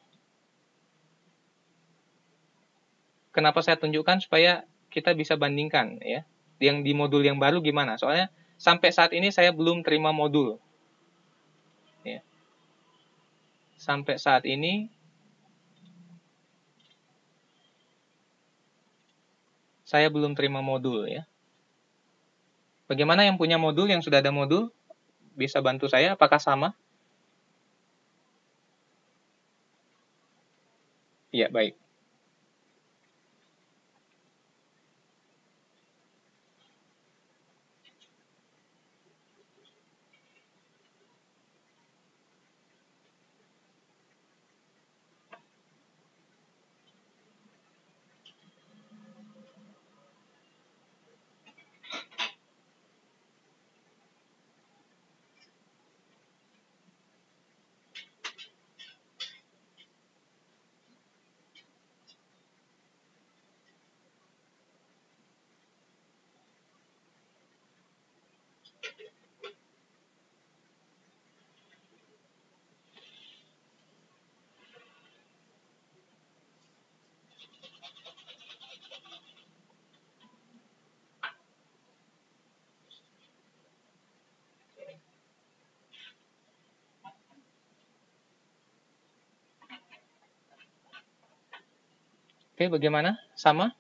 Kenapa saya tunjukkan supaya kita bisa bandingkan ya. Yang di modul yang baru gimana? Soalnya sampai saat ini saya belum terima modul. Ya. Sampai saat ini saya belum terima modul ya. Bagaimana yang punya modul, yang sudah ada modul? Bisa bantu saya, apakah sama? Iya, baik. Oke, bagaimana? Sama?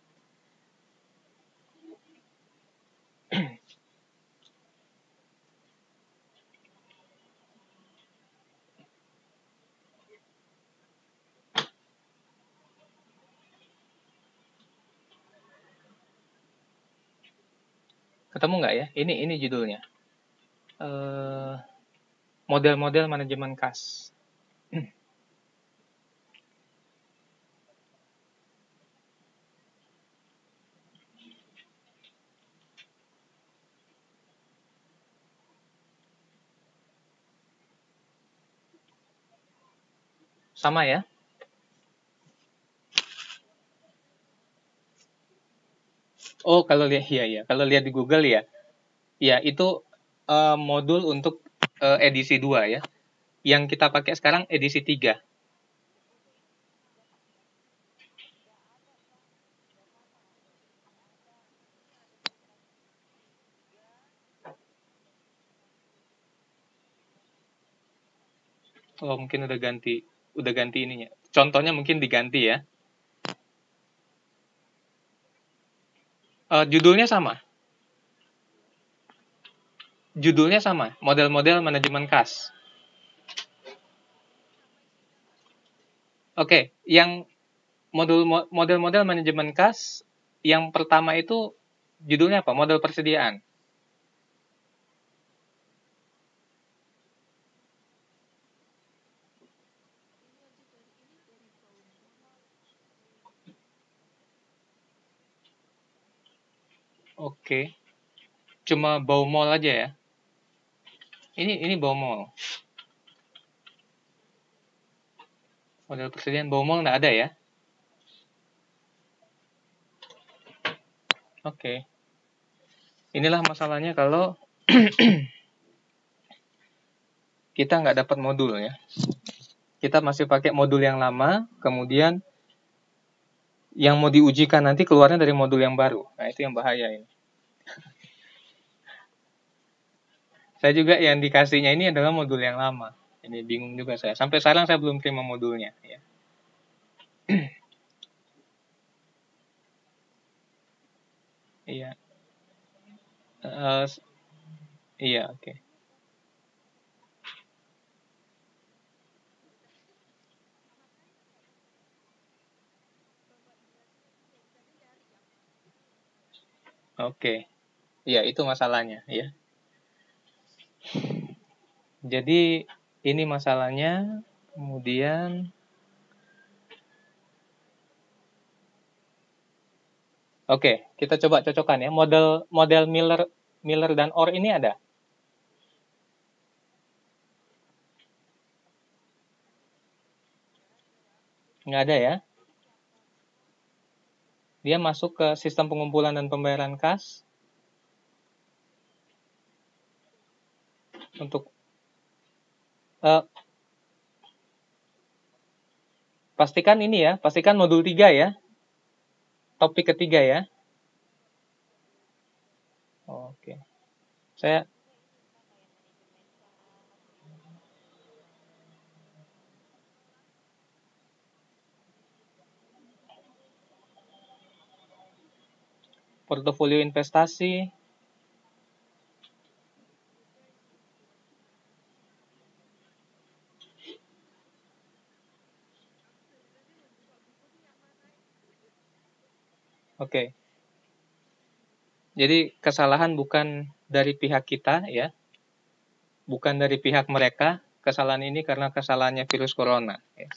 Ketemu nggak ya? Ini judulnya. Model-model manajemen kas. Sama ya? Oh, kalau lihat ya, kalau lihat di Google ya. Ya, itu modul untuk edisi 2 ya. Yang kita pakai sekarang edisi 3. Oh, mungkin udah ganti ininya. Contohnya mungkin diganti ya. Judulnya sama. Judulnya sama, model-model manajemen kas. Oke, yang model-model manajemen kas yang pertama itu judulnya apa? Model persediaan. Oke. Cuma bau mall aja ya. Ini bau mall. Model persediaan bau mall nggak ada ya. Oke. Inilah masalahnya kalau kita nggak dapat modul ya. Kita masih pakai modul yang lama, kemudian yang mau diujikan nanti keluarnya dari modul yang baru. Nah, itu yang bahaya ini. Saya juga yang dikasihnya ini adalah modul yang lama. Ini bingung juga saya. Sampai sekarang saya belum terima modulnya. Ya. Iya. Iya, oke. Oke. Ya, itu masalahnya ya. Jadi ini masalahnya. Kemudian oke, kita coba cocokkan ya. Model Miller dan Orr ini ada. Nggak ada ya. Dia masuk ke sistem pengumpulan dan pembayaran kas. Untuk pastikan ini ya, pastikan modul 3 ya. Topik ketiga ya. Oke. Saya portofolio investasi. Oke. Jadi kesalahan bukan dari pihak kita ya. Bukan dari pihak mereka. Kesalahan ini karena kesalahannya virus corona ya.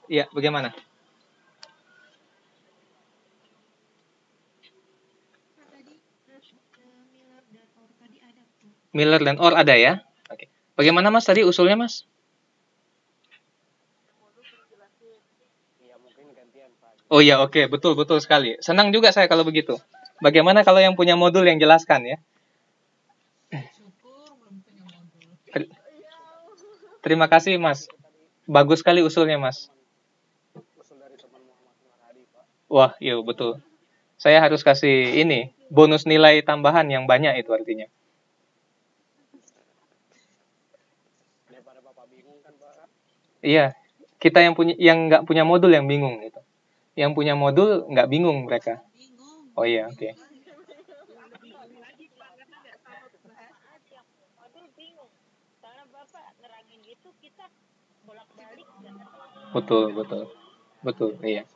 Ya, bagaimana? Miller dan Orr ada ya? Oke. Bagaimana Mas tadi usulnya Mas? Oh iya, oke, betul sekali. Senang juga saya kalau begitu. Bagaimana kalau yang punya modul yang jelaskan ya? Terima kasih Mas. Bagus sekali usulnya Mas. Wah, iya betul. Saya harus kasih ini bonus nilai tambahan yang banyak itu artinya. Iya, kita yang nggak punya modul yang bingung gitu. Yang punya modul nggak bingung mereka. Oh iya, oke. Betul, iya.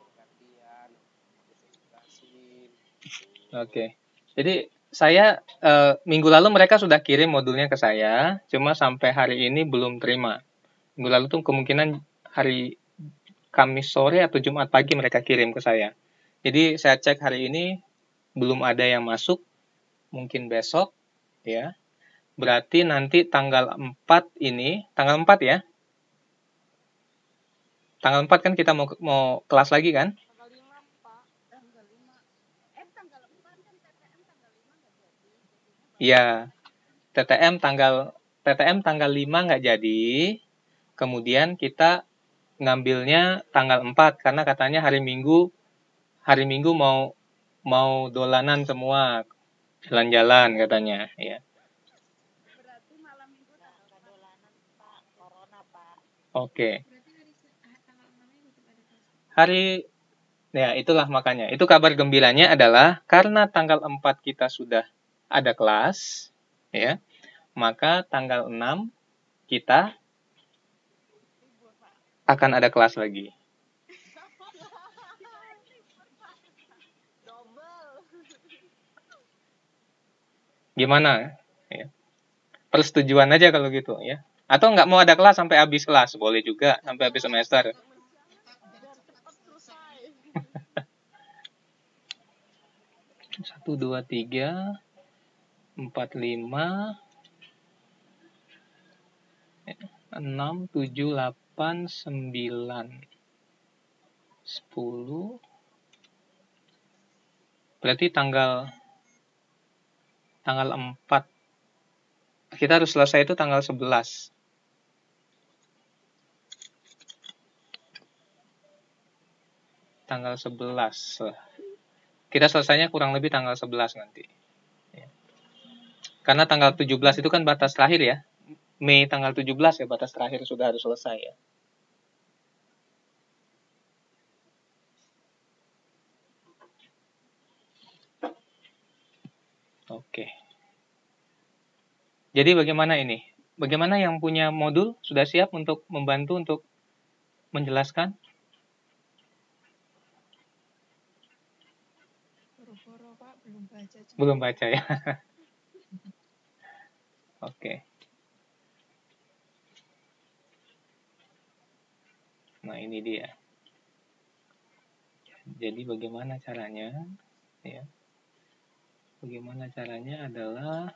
Oke. Jadi saya minggu lalu mereka sudah kirim modulnya ke saya, cuma sampai hari ini belum terima. Minggu lalu tuh kemungkinan hari Kamis sore atau Jumat pagi mereka kirim ke saya. Jadi saya cek hari ini belum ada yang masuk, mungkin besok ya. Berarti nanti tanggal 4 ini, tanggal 4 ya. Tanggal 4 kan kita mau kelas lagi kan? Iya. TTM tanggal 5 nggak jadi. Kemudian kita ngambilnya tanggal 4 karena katanya hari Minggu mau dolanan semua, jalan-jalan katanya ya. Oke. Hari ya itulah makanya. Itu kabar gembiranya adalah karena tanggal 4 kita sudah ada kelas ya. Maka tanggal 6 kita akan ada kelas lagi. Gimana? Ya. Persetujuan aja kalau gitu ya. Atau nggak mau ada kelas sampai habis kelas, boleh juga sampai habis semester. 1, 2, 3, 4, 5, 6, 7, 8, 9, 10. Berarti tanggal 4. Kita harus selesai itu tanggal 11. Tanggal 11. Kita selesainya kurang lebih tanggal 11 nanti. Karena tanggal 17 itu kan batas terakhir ya. Mei tanggal 17 ya batas terakhir sudah harus selesai ya. Oke. Jadi bagaimana ini? Bagaimana yang punya modul sudah siap untuk membantu untuk menjelaskan? Belum baca ya. Oke. Nah, ini dia. Jadi bagaimana caranya? Ya. Bagaimana caranya adalah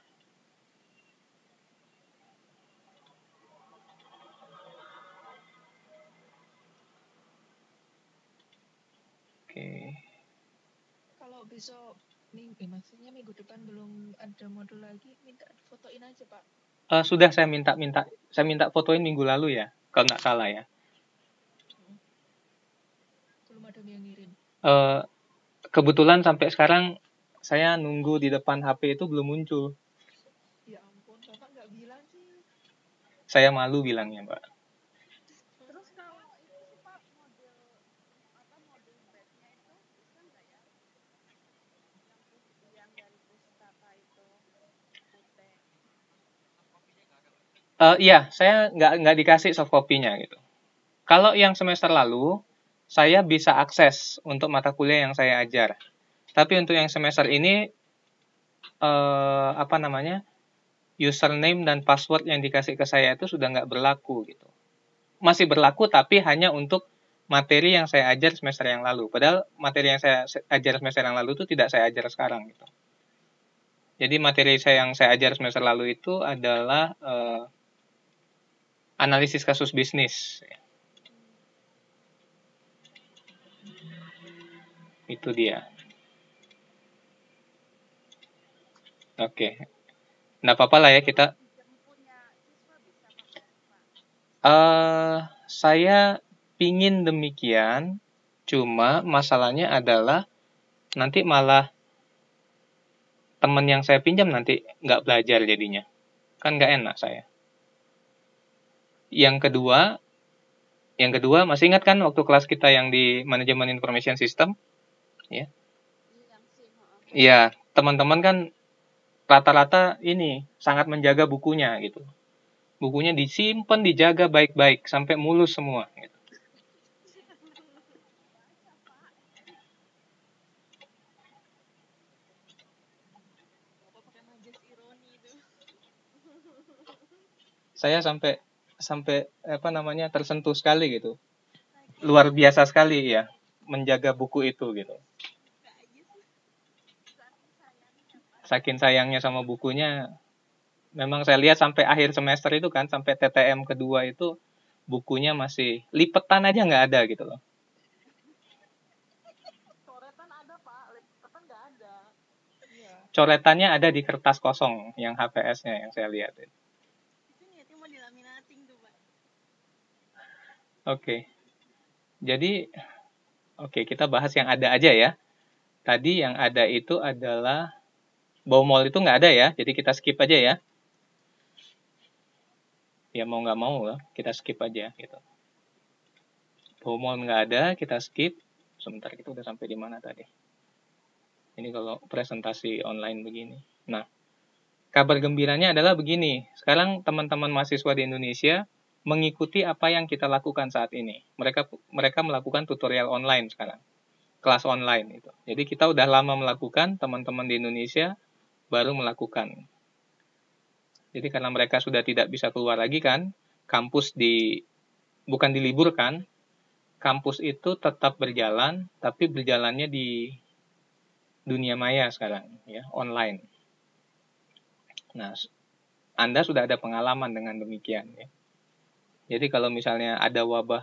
oke. Kalau besok maksudnya minggu depan belum ada modul lagi, minta fotoin aja, Pak. Sudah saya minta fotoin minggu lalu ya, kalau nggak salah ya. Belum ada yang ngirim. Kebetulan sampai sekarang saya nunggu di depan HP itu belum muncul. Ya ampun, Bapak nggak bilang sih. Saya malu bilangnya, Pak. Terus kalau itu sih Pak, model bednya itu bisa nggak ya? Yang dari pustaka itu putih. Iya, saya nggak dikasih soft copy-nya gitu. Kalau yang semester lalu, saya bisa akses untuk mata kuliah yang saya ajar. Tapi untuk yang semester ini, username dan password yang dikasih ke saya itu sudah nggak berlaku gitu. Masih berlaku tapi hanya untuk materi yang saya ajar semester yang lalu. Padahal materi yang saya ajar semester yang lalu itu tidak saya ajar sekarang gitu. Jadi materi yang saya ajar semester lalu itu adalah analisis kasus bisnis. Itu dia. Oke. Nggak apa-apa lah ya kita. Saya pingin demikian, cuma masalahnya adalah nanti malah teman yang saya pinjam nanti nggak belajar jadinya. Kan nggak enak saya. Yang kedua masih ingat kan waktu kelas kita yang di manajemen information system? Ya. Iya, teman-teman kan rata-rata ini sangat menjaga bukunya gitu. Bukunya disimpan, dijaga baik-baik sampai mulus semua gitu. Saya sampai tersentuh sekali gitu. Luar biasa sekali ya menjaga buku itu gitu. Saking sayangnya sama bukunya, memang saya lihat sampai akhir semester itu kan, sampai TTM kedua itu bukunya masih lipetan aja nggak ada gitu loh. Coretan ada Pak, lipetan nggak ada. Iya. Coretannya ada di kertas kosong yang HPS-nya yang saya lihat. Itu niatnya mau dilaminating tuh Pak. Oke. Jadi, kita bahas yang ada aja ya. Tadi yang ada itu adalah Baumol itu nggak ada ya, jadi kita skip aja ya. Ya mau nggak mau lah, kita skip aja gitu. Baumol nggak ada, kita skip. Sebentar, kita udah sampai di mana tadi? Ini kalau presentasi online begini. Nah, kabar gembiranya adalah begini. Sekarang teman-teman mahasiswa di Indonesia mengikuti apa yang kita lakukan saat ini. Mereka melakukan tutorial online sekarang. Kelas online itu. Jadi kita udah lama melakukan, teman-teman di Indonesia baru melakukan. Jadi karena mereka sudah tidak bisa keluar lagi kan, kampus bukan diliburkan, kampus itu tetap berjalan, tapi berjalannya di dunia maya sekarang, ya, online. Nah, Anda sudah ada pengalaman dengan demikian, ya. Jadi kalau misalnya ada wabah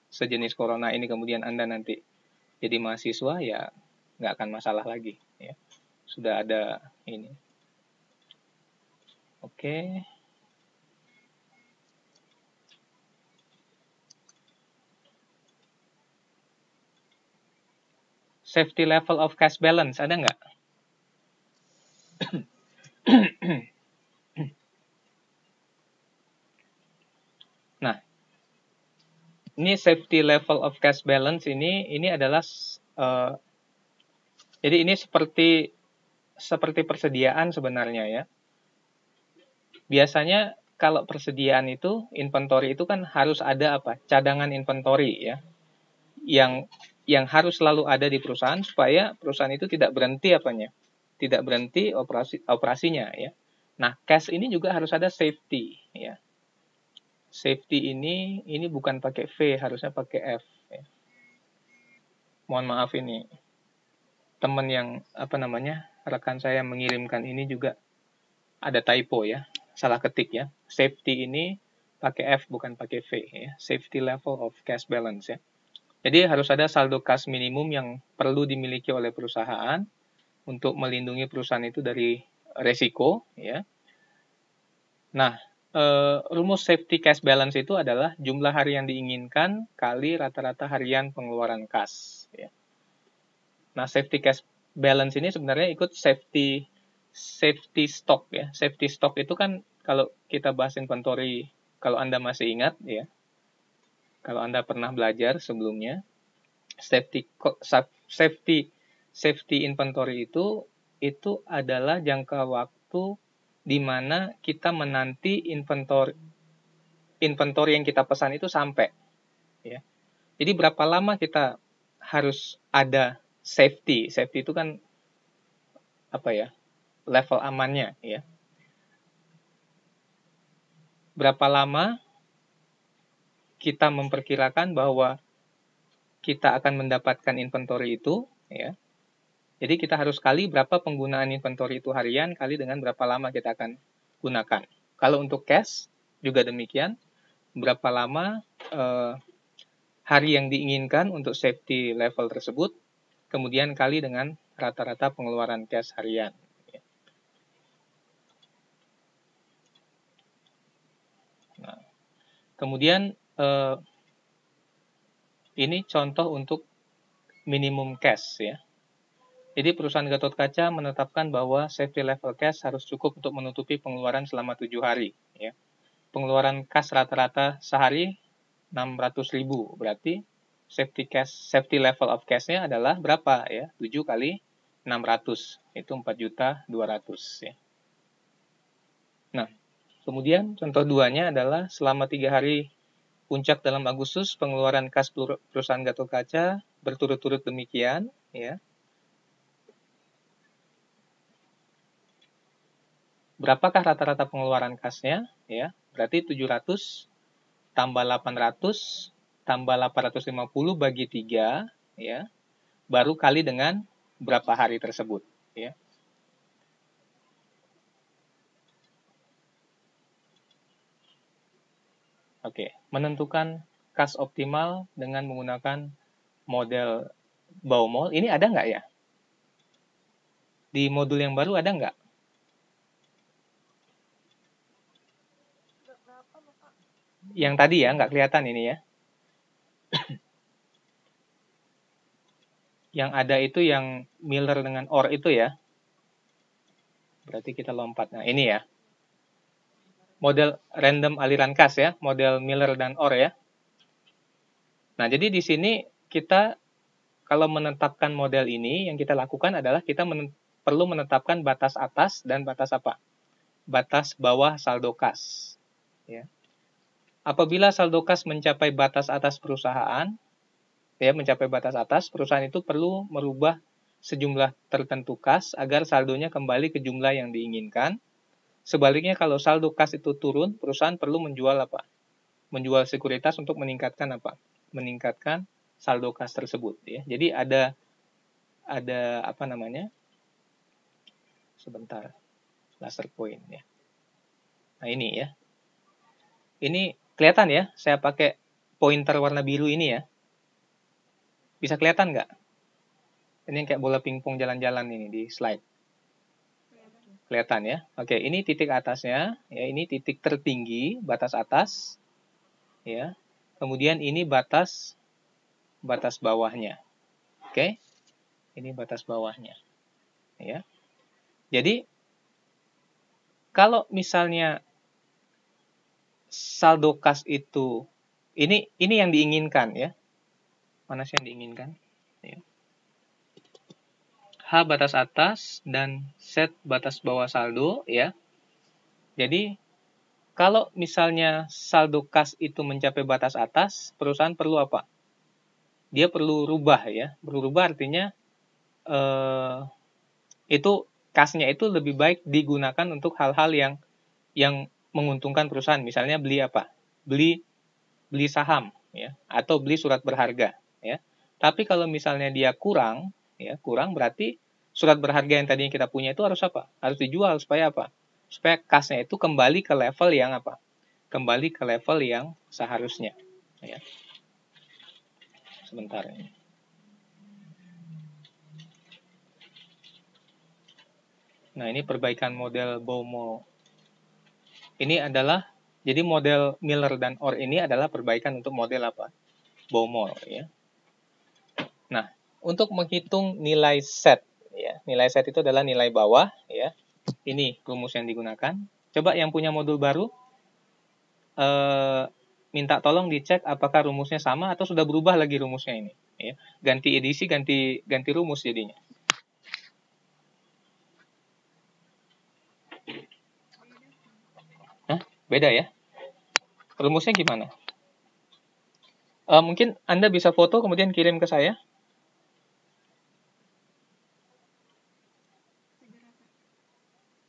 sejenis corona ini kemudian Anda nanti jadi mahasiswa, ya nggak akan masalah lagi, ya. Sudah ada ini. Oke. Safety level of cash balance, ada nggak? Nah, ini safety level of cash balance ini adalah jadi ini seperti persediaan sebenarnya ya. Biasanya kalau persediaan itu inventory itu kan harus ada apa? Cadangan inventory ya. Yang harus selalu ada di perusahaan supaya perusahaan itu tidak berhenti apanya? tidak berhenti operasinya ya. Nah, cash ini juga harus ada safety ya. Safety ini bukan pakai V, harusnya pakai F ya. Mohon maaf ini. Teman yang rekan saya mengirimkan ini juga ada typo ya. Salah ketik ya. Safety ini pakai F bukan pakai V ya. Safety level of cash balance ya. Jadi harus ada saldo kas minimum yang perlu dimiliki oleh perusahaan untuk melindungi perusahaan itu dari resiko ya. Nah, rumus safety cash balance itu adalah jumlah hari yang diinginkan kali rata-rata harian pengeluaran kas ya. Nah, safety cash balance ini sebenarnya ikut safety stock ya. Safety stock itu kan kalau kita bahas inventory, kalau Anda masih ingat ya. Kalau Anda pernah belajar sebelumnya, safety inventory itu adalah jangka waktu di mana kita menanti inventory yang kita pesan itu sampai ya. Jadi berapa lama kita harus ada safety itu kan level amannya ya. Berapa lama kita memperkirakan bahwa kita akan mendapatkan inventory itu ya. Jadi kita harus kali berapa penggunaan inventory itu harian kali dengan berapa lama kita akan gunakan. Kalau untuk cash juga demikian, berapa lama hari yang diinginkan untuk safety level tersebut, kemudian kali dengan rata-rata pengeluaran cash harian. Nah, kemudian ini contoh untuk minimum cash ya. Jadi perusahaan Gatotkaca menetapkan bahwa safety level cash harus cukup untuk menutupi pengeluaran selama 7 hari. Ya. Pengeluaran kas rata-rata sehari 600.000, berarti safety level of cash-nya adalah berapa ya? 7 kali 600, itu 4.200.000 ya. Nah, kemudian contoh 2-nya adalah selama 3 hari puncak dalam Agustus, pengeluaran kas perusahaan Gatotkaca berturut-turut demikian ya. Berapakah rata-rata pengeluaran kasnya? Ya, berarti 700 tambah 800 tambah 850 bagi 3 ya. Baru kali dengan berapa hari tersebut ya. Oke, menentukan kas optimal dengan menggunakan model Baumol. Ini ada nggak ya? Di modul yang baru ada nggak? Yang tadi ya, nggak kelihatan ini ya. Yang ada itu yang Miller dengan OR itu ya. Berarti kita lompat. Nah, ini ya. Model random aliran kas ya, model Miller dan OR ya. Nah, jadi di sini kita kalau menetapkan model ini, yang kita lakukan adalah kita perlu menetapkan batas atas dan batas apa? Batas bawah saldo kas. Ya. Apabila saldo kas mencapai batas atas perusahaan, ya mencapai batas atas, perusahaan itu perlu merubah sejumlah tertentu kas agar saldonya kembali ke jumlah yang diinginkan. Sebaliknya kalau saldo kas itu turun, perusahaan perlu menjual apa? Menjual sekuritas untuk meningkatkan apa? Meningkatkan saldo kas tersebut ya. Jadi ada apa namanya? Sebentar. Laser point ya. Nah, ini ya. Ini kelihatan ya, saya pakai pointer warna biru ini ya. Bisa kelihatan nggak? Ini kayak bola pingpong jalan-jalan ini di slide. Kelihatan ya. Oke, ini titik atasnya, ya ini titik tertinggi, batas atas. Ya. Kemudian ini batas bawahnya. Oke. Ini batas bawahnya. Ya. Jadi kalau misalnya saldo kas itu ini yang diinginkan ya. Mana sih yang diinginkan? Ya. H batas atas dan Z batas bawah saldo ya. Jadi kalau misalnya saldo kas itu mencapai batas atas, perusahaan perlu apa? Dia perlu rubah ya. Perlu rubah artinya itu kasnya itu lebih baik digunakan untuk hal-hal yang menguntungkan perusahaan. Misalnya beli apa? Beli saham, ya, atau beli surat berharga, ya. Tapi kalau misalnya dia kurang, ya, kurang berarti surat berharga yang tadinya kita punya itu harus apa? Harus dijual supaya apa? Supaya kasnya itu kembali ke level yang apa? Kembali ke level yang seharusnya, ya. Sebentar ini. Nah, ini perbaikan model Baumol. Ini adalah, jadi model Miller dan Orr ini adalah perbaikan untuk model apa? Baumol, ya. Nah, untuk menghitung nilai set, ya, nilai set itu adalah nilai bawah, ya. Ini rumus yang digunakan. Coba yang punya modul baru, minta tolong dicek apakah rumusnya sama atau sudah berubah lagi rumusnya ini. Ya. Ganti edisi, ganti rumus jadinya. Hah? Beda ya? Rumusnya gimana? Mungkin Anda bisa foto kemudian kirim ke saya.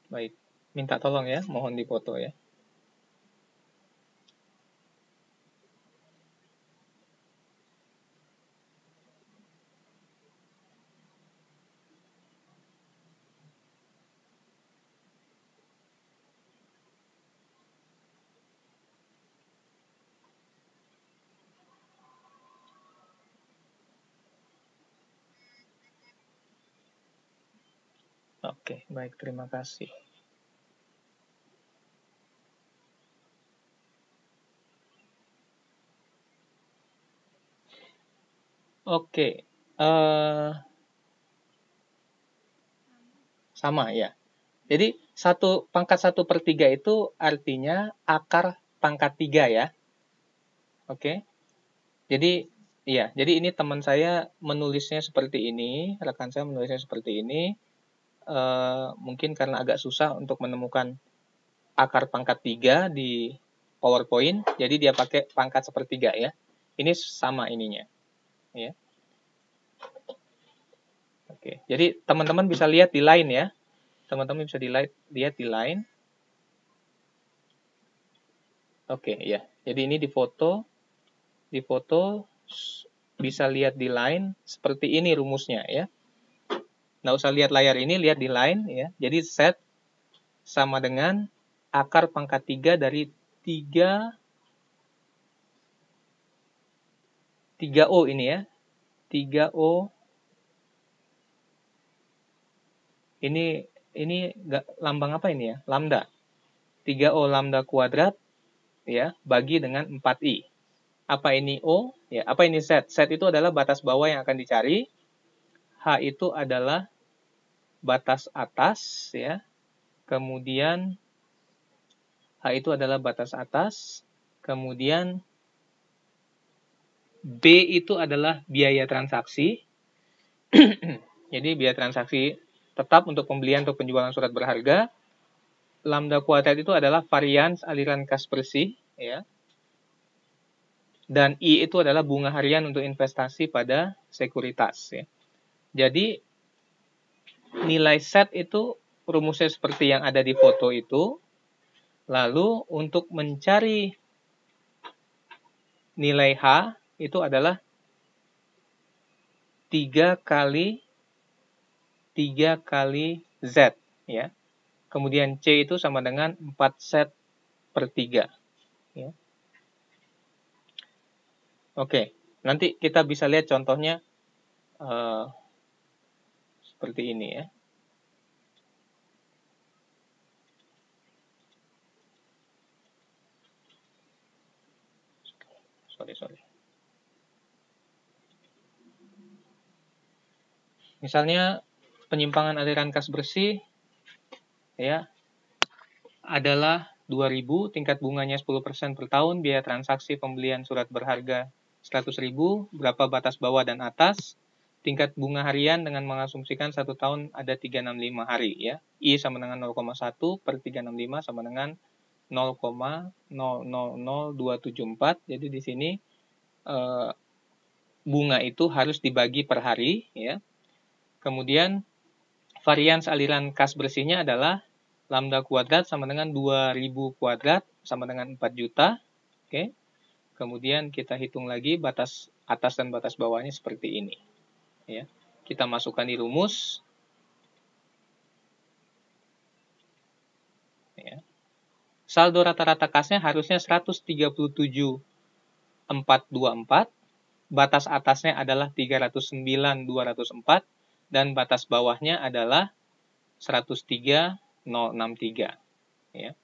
Baik, minta tolong ya, mohon dipoto ya. Oke, baik, terima kasih. Oke, sama ya. Jadi pangkat 1/3 itu artinya akar pangkat 3 ya. Oke. Jadi iya, jadi ini teman saya menulisnya seperti ini, rekan saya menulisnya seperti ini. Mungkin karena agak susah untuk menemukan akar pangkat 3 di PowerPoint, jadi dia pakai pangkat 1/3 ya. Ini sama ininya. Ya. Oke, jadi teman-teman bisa lihat di line ya. Teman-teman bisa lihat di line. Oke, ya. Jadi ini di foto bisa lihat di line seperti ini rumusnya ya. Nggak usah lihat layar ini, lihat di line ya. Jadi set sama dengan akar pangkat 3 dari 3O ini ya. 3O ini lambang apa ini ya? Lambda. 3O lambda kuadrat ya, bagi dengan 4I. Apa ini O? Ya, apa ini Z? Z itu adalah batas bawah yang akan dicari. H itu adalah batas atas ya. Kemudian H itu adalah batas atas. Kemudian B itu adalah biaya transaksi. Jadi biaya transaksi tetap untuk pembelian atau penjualan surat berharga. Lambda kuadrat itu adalah varians aliran kas bersih ya. Dan I itu adalah bunga harian untuk investasi pada sekuritas ya. Jadi nilai set itu rumusnya seperti yang ada di foto itu. Lalu untuk mencari nilai H itu adalah 3 kali Z ya. Kemudian C itu sama dengan 4 set per 3 ya. Oke, nanti kita bisa lihat contohnya seperti ini ya. Sorry. Misalnya penyimpangan aliran kas bersih ya adalah 2.000, tingkat bunganya 10% per tahun, biaya transaksi pembelian surat berharga 100.000, berapa batas bawah dan atas, tingkat bunga harian dengan mengasumsikan 1 tahun ada 365 hari ya. I sama dengan 0,1 per 365 sama dengan 0,000274. Jadi di sini bunga itu harus dibagi per hari ya. Kemudian varians aliran kas bersihnya adalah lambda kuadrat sama dengan 2000 kuadrat sama dengan 4 juta. Oke. Kemudian kita hitung lagi batas atas dan batas bawahnya seperti ini. Ya. Kita masukkan di rumus. Ya. Saldo rata-rata kasnya harusnya 137.424. Batas atasnya adalah 309.204. Dan batas bawahnya adalah 103.063. Ya.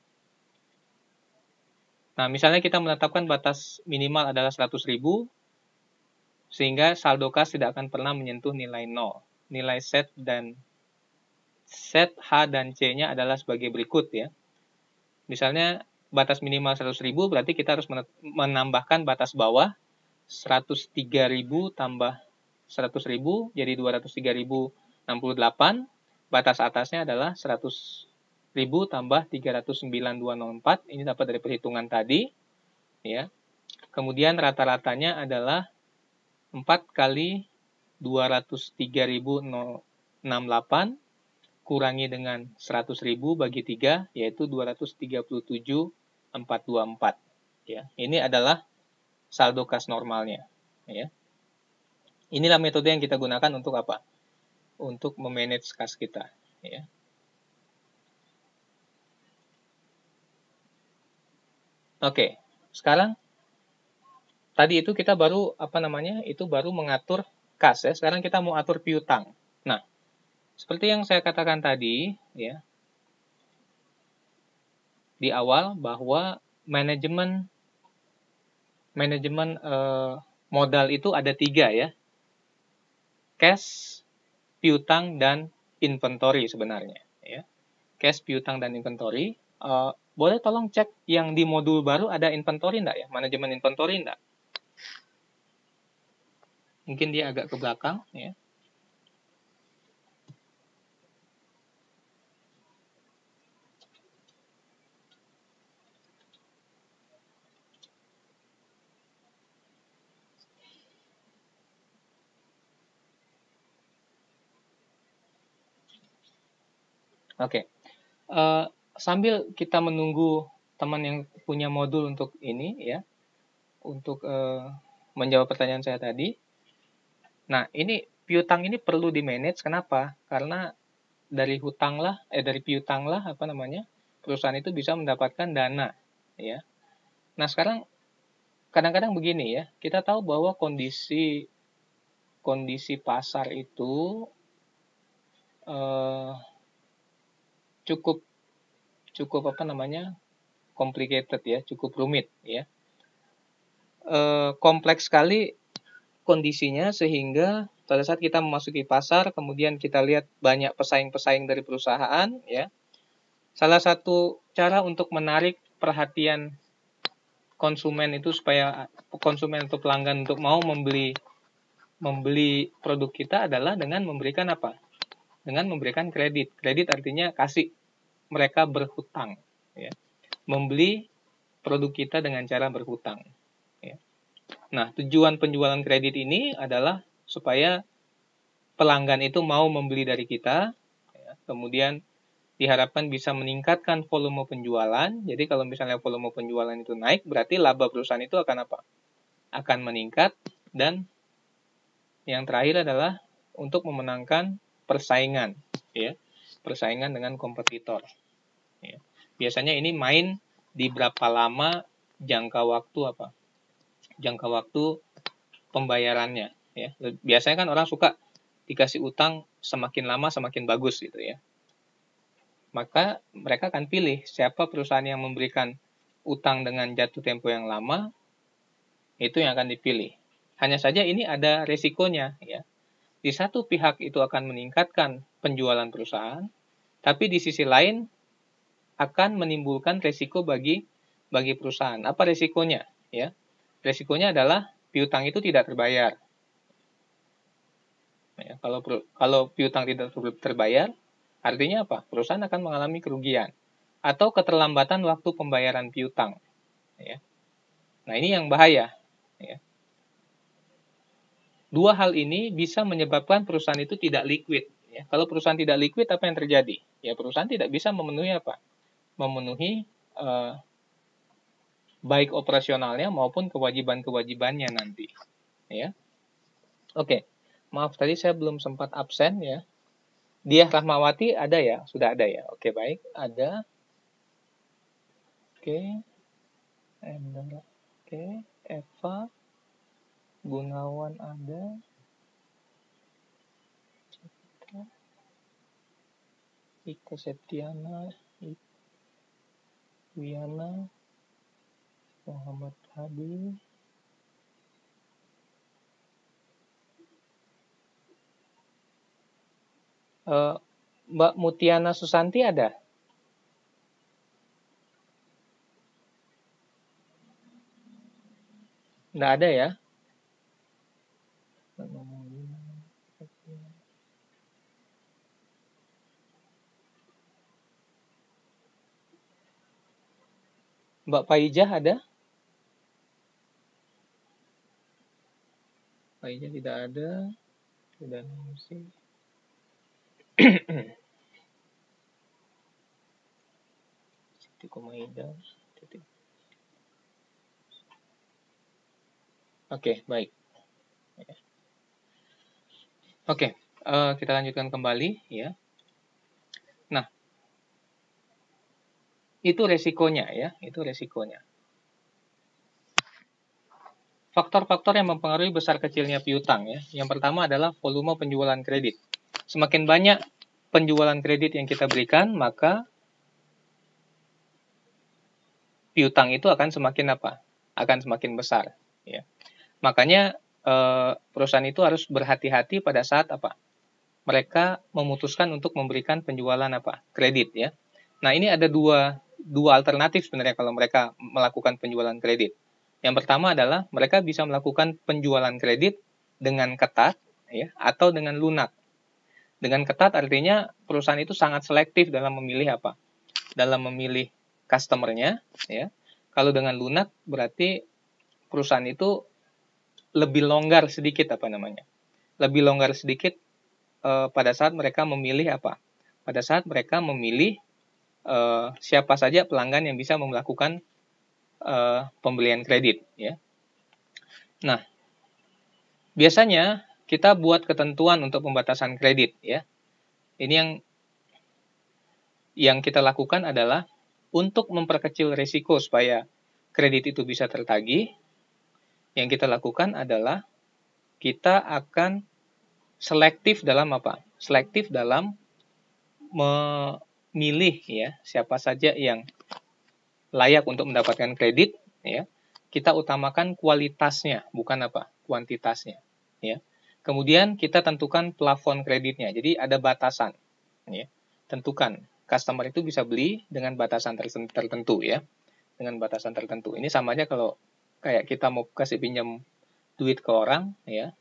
Nah, misalnya kita menetapkan batas minimal adalah 100.000, sehingga saldo kas tidak akan pernah menyentuh nilai 0. Nilai set H dan C-nya adalah sebagai berikut ya. Misalnya batas minimal 100.000 berarti kita harus menambahkan batas bawah 103.000 tambah 100.000 jadi 203.068. Batas atasnya adalah 100.000 tambah 309.204. Ini dapat dari perhitungan tadi ya. Kemudian rata-ratanya adalah 4 kali 203.068 kurangi dengan 100.000 bagi 3 yaitu 237.424 ya. Ini adalah saldo kas normalnya ya. Inilah metode yang kita gunakan untuk apa? Untuk memanage kas kita ya. Oke, sekarang tadi itu kita baru baru mengatur kas ya. Sekarang kita mau atur piutang. Nah, seperti yang saya katakan tadi ya di awal bahwa manajemen modal itu ada 3 ya. Cash, piutang, dan inventory sebenarnya ya. Cash, piutang, dan inventory. Boleh tolong cek yang di modul baru ada inventory enggak ya? Manajemen inventory enggak? Mungkin dia agak ke belakang ya. Oke. Sambil kita menunggu teman yang punya modul untuk ini ya, untuk menjawab pertanyaan saya tadi. Nah, ini piutang ini perlu di-manage. Kenapa? Karena dari piutang lah perusahaan itu bisa mendapatkan dana ya. Nah, sekarang kadang-kadang begini ya, kita tahu bahwa kondisi pasar itu cukup complicated ya, cukup rumit ya. Kompleks sekali kondisinya sehingga pada saat kita memasuki pasar kemudian kita lihat banyak pesaing-pesaing dari perusahaan ya. Salah satu cara untuk menarik perhatian konsumen itu supaya konsumen atau pelanggan untuk mau membeli produk kita adalah dengan memberikan apa? Dengan memberikan kredit. Kredit artinya kasih mereka berhutang ya. Membeli produk kita dengan cara berhutang ya. Nah, tujuan penjualan kredit ini adalah supaya pelanggan itu mau membeli dari kita ya. Kemudian diharapkan bisa meningkatkan volume penjualan. Jadi kalau misalnya volume penjualan itu naik, berarti laba perusahaan itu akan apa? Akan meningkat. Dan yang terakhir adalah untuk memenangkan persaingan ya. Persaingan dengan kompetitor ya. Biasanya ini main di berapa lama jangka waktu pembayarannya ya. Biasanya kan orang suka dikasih utang semakin lama semakin bagus gitu ya. Maka mereka akan pilih siapa perusahaan yang memberikan utang dengan jatuh tempo yang lama, itu yang akan dipilih. Hanya saja ini ada resikonya ya. Di satu pihak itu akan meningkatkan penjualan perusahaan, tapi di sisi lain akan menimbulkan resiko bagi perusahaan. Apa resikonya ya? Resikonya adalah piutang itu tidak terbayar. Ya, kalau piutang tidak terbayar, artinya apa? Perusahaan akan mengalami kerugian atau keterlambatan waktu pembayaran piutang. Ya. Nah, ini yang bahaya. Ya. Dua hal ini bisa menyebabkan perusahaan itu tidak liquid. Ya. Kalau perusahaan tidak liquid, apa yang terjadi? Ya perusahaan tidak bisa memenuhi apa? Memenuhi baik operasionalnya maupun kewajiban-kewajibannya nanti. Ya. Oke, maaf tadi saya belum sempat absen ya. Diah Rahmawati ada ya? Sudah ada ya? Oke, baik. Ada. Oke. Endra. Oke. Eva. Gunawan ada. Ika Septiana. Wiana. Muhammad Hadi. Mbak Mutiana Susanti ada? Nggak ada ya? Mbak Paijah ada? Paijah tidak ada. Tidak ada. Siti Komaida. Oke, baik. Oke, kita lanjutkan kembali ya. Nah, itu resikonya ya, itu resikonya. Faktor-faktor yang mempengaruhi besar kecilnya piutang ya. Yang pertama adalah volume penjualan kredit. Semakin banyak penjualan kredit yang kita berikan, maka piutang itu akan semakin apa? Akan semakin besar ya. Makanya perusahaan itu harus berhati-hati pada saat apa? Mereka memutuskan untuk memberikan penjualan apa? Kredit ya. Nah, ini ada dua alternatif sebenarnya kalau mereka melakukan penjualan kredit. Yang pertama adalah mereka bisa melakukan penjualan kredit dengan ketat ya atau dengan lunak. Dengan ketat artinya perusahaan itu sangat selektif dalam memilih apa? Dalam memilih customer-nya ya. Kalau dengan lunak berarti perusahaan itu lebih longgar sedikit apa namanya? Lebih longgar sedikit pada saat mereka memilih apa? Pada saat mereka memilih siapa saja pelanggan yang bisa melakukan pembelian kredit ya. Nah, biasanya kita buat ketentuan untuk pembatasan kredit ya. Ini yang kita lakukan adalah untuk memperkecil risiko supaya kredit itu bisa tertagih. Yang kita lakukan adalah kita akan selektif dalam apa? Selektif dalam memilih ya siapa saja yang layak untuk mendapatkan kredit ya. Kita utamakan kualitasnya bukan apa? Kuantitasnya ya. Kemudian kita tentukan plafon kreditnya. Jadi ada batasan ya. Tentukan customer itu bisa beli dengan batasan tertentu ya. Dengan batasan tertentu. Ini sama aja kalau kayak kita mau kasih pinjam duit ke orang ya.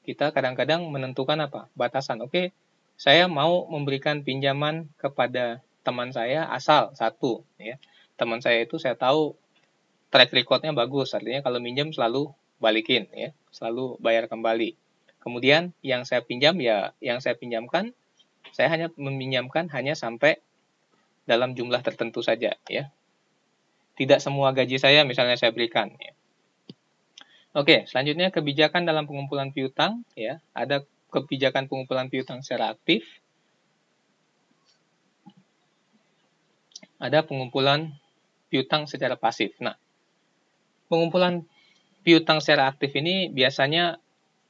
Kita kadang-kadang menentukan apa? Batasan. Oke, saya mau memberikan pinjaman kepada teman saya asal satu ya. Teman saya itu saya tahu track record-nya bagus, artinya kalau minjem selalu balikin ya, selalu bayar kembali. Kemudian yang saya pinjam ya, yang saya pinjamkan saya hanya meminjamkan hanya sampai dalam jumlah tertentu saja ya. Tidak semua gaji saya misalnya saya berikan ya. Oke, selanjutnya kebijakan dalam pengumpulan piutang ya. Ada kebijakan pengumpulan piutang secara aktif. Ada pengumpulan piutang secara pasif. Nah, pengumpulan piutang secara aktif ini biasanya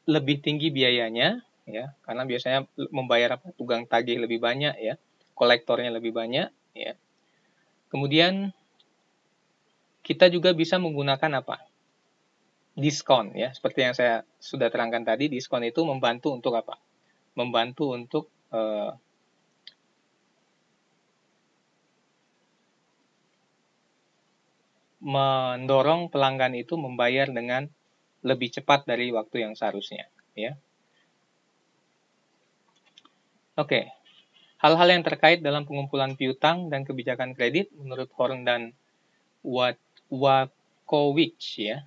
lebih tinggi biayanya ya, karena biasanya membayar tukang tagih lebih banyak ya, kolektornya lebih banyak ya. Kemudian kita juga bisa menggunakan apa? Diskon ya, seperti yang saya sudah terangkan tadi, diskon itu membantu untuk apa? Membantu untuk mendorong pelanggan itu membayar dengan lebih cepat dari waktu yang seharusnya ya. Oke. Hal-hal yang terkait dalam pengumpulan piutang dan kebijakan kredit menurut Horn dan Wakowicz ya.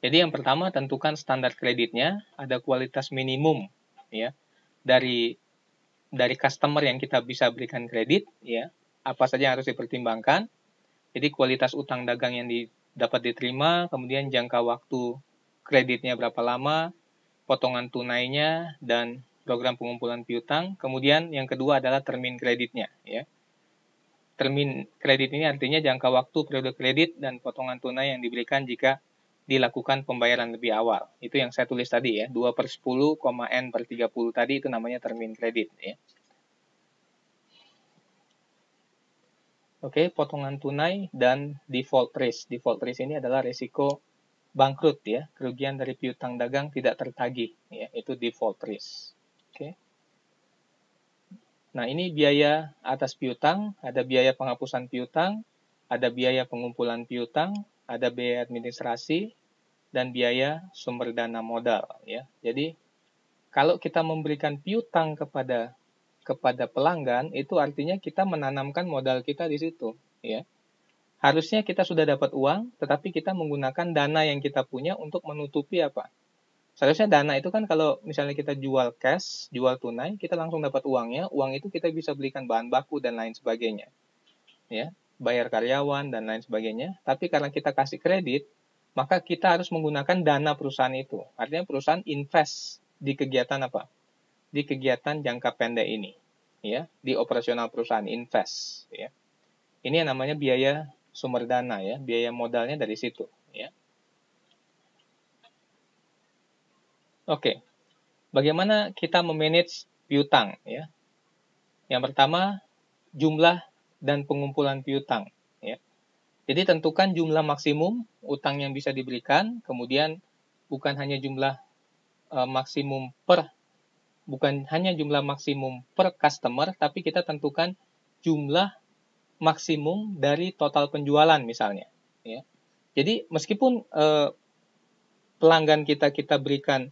Jadi yang pertama tentukan standar kreditnya, ada kualitas minimum ya. dari customer yang kita bisa berikan kredit, ya, apa saja yang harus dipertimbangkan. Jadi kualitas utang dagang yang dapat diterima, kemudian jangka waktu kreditnya berapa lama, potongan tunainya, dan program pengumpulan piutang. Kemudian yang kedua adalah termin kreditnya, ya. Termin kredit ini artinya jangka waktu periode kredit dan potongan tunai yang diberikan jika dilakukan pembayaran lebih awal. Itu yang saya tulis tadi, ya, 2/10, N/30 tadi, itu namanya termin kredit, ya. Oke, potongan tunai dan default risk. Default risk ini adalah risiko bangkrut, ya, kerugian dari piutang dagang tidak tertagih, ya, itu default risk. Oke. Nah, ini biaya atas piutang, ada biaya penghapusan piutang, ada biaya pengumpulan piutang, ada biaya administrasi, dan biaya sumber dana modal, ya. Jadi, kalau kita memberikan piutang kepada pelanggan, itu artinya kita menanamkan modal kita di situ, ya. Harusnya kita sudah dapat uang, tetapi kita menggunakan dana yang kita punya untuk menutupi apa? Seharusnya dana itu kan kalau misalnya kita jual cash, jual tunai, kita langsung dapat uangnya, uang itu kita bisa belikan bahan baku dan lain sebagainya, ya, bayar karyawan dan lain sebagainya. Tapi karena kita kasih kredit, maka kita harus menggunakan dana perusahaan itu. Artinya perusahaan invest di kegiatan apa? Di kegiatan jangka pendek ini, ya, di operasional perusahaan invest, ya. Ini yang namanya biaya sumber dana, ya, biaya modalnya dari situ, ya. Oke, bagaimana kita memanage piutang, ya? Yang pertama, jumlah dan pengumpulan piutang, ya. Jadi tentukan jumlah maksimum utang yang bisa diberikan, kemudian bukan hanya jumlah maksimum bukan hanya jumlah maksimum per customer, tapi kita tentukan jumlah maksimum dari total penjualan misalnya, ya. Jadi meskipun pelanggan kita berikan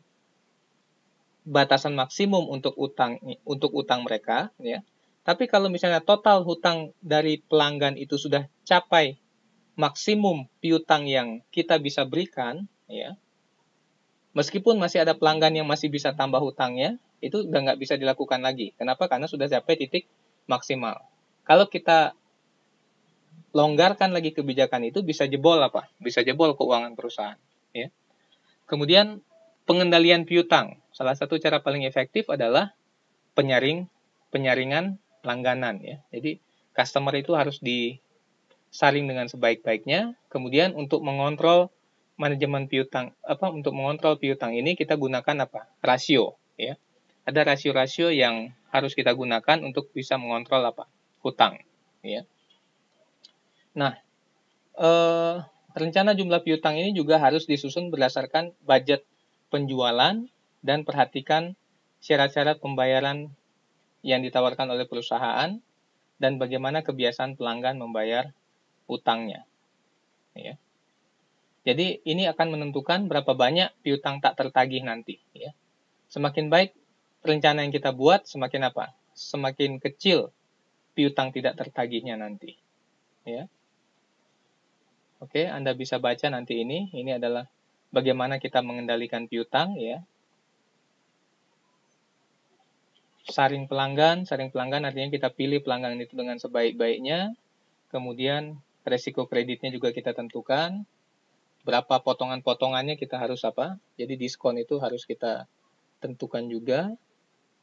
batasan maksimum untuk utang mereka, ya. Tapi kalau misalnya total hutang dari pelanggan itu sudah capai maksimum piutang yang kita bisa berikan, ya. Meskipun masih ada pelanggan yang masih bisa tambah hutangnya, itu udah nggak bisa dilakukan lagi. Kenapa? Karena sudah capai titik maksimal. Kalau kita longgarkan lagi kebijakan itu, bisa jebol apa? Bisa jebol keuangan perusahaan, ya. Kemudian pengendalian piutang. Salah satu cara paling efektif adalah penyaringan langganan, ya. Jadi customer itu harus disaring dengan sebaik-baiknya. Kemudian untuk mengontrol manajemen piutang, untuk mengontrol piutang ini kita gunakan apa? Rasio, ya. Ada rasio-rasio yang harus kita gunakan untuk bisa mengontrol apa? Hutang, ya. Nah, rencana jumlah piutang ini juga harus disusun berdasarkan budget penjualan dan perhatikan syarat-syarat pembayaran yang ditawarkan oleh perusahaan dan bagaimana kebiasaan pelanggan membayar utangnya, ya. Jadi ini akan menentukan berapa banyak piutang tak tertagih nanti, ya. Semakin baik rencana yang kita buat, semakin apa? Semakin kecil piutang tidak tertagihnya nanti, ya. Oke, Anda bisa baca nanti ini. Ini adalah bagaimana kita mengendalikan piutang, ya. Saring pelanggan artinya kita pilih pelanggan itu dengan sebaik-baiknya. Kemudian resiko kreditnya juga kita tentukan. Berapa potongan-potongannya kita harus apa? Jadi diskon itu harus kita tentukan juga,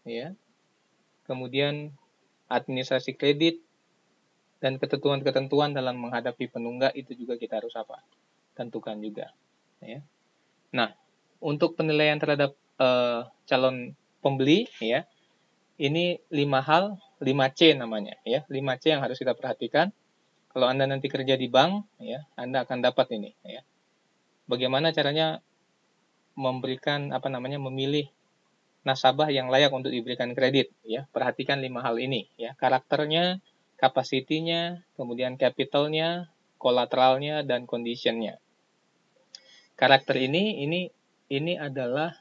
ya. Kemudian administrasi kredit dan ketentuan-ketentuan dalam menghadapi penunggak itu juga kita harus apa? Tentukan juga, ya. Nah, untuk penilaian terhadap calon pembeli, ya, ini 5C namanya, ya. 5C yang harus kita perhatikan. Kalau Anda nanti kerja di bank, ya, Anda akan dapat ini, ya. Bagaimana caranya memilih nasabah yang layak untuk diberikan kredit, ya. Perhatikan 5 hal ini, ya. Karakternya, kapasitinya, kemudian capitalnya, kolateralnya, dan conditionnya. Karakter ini adalah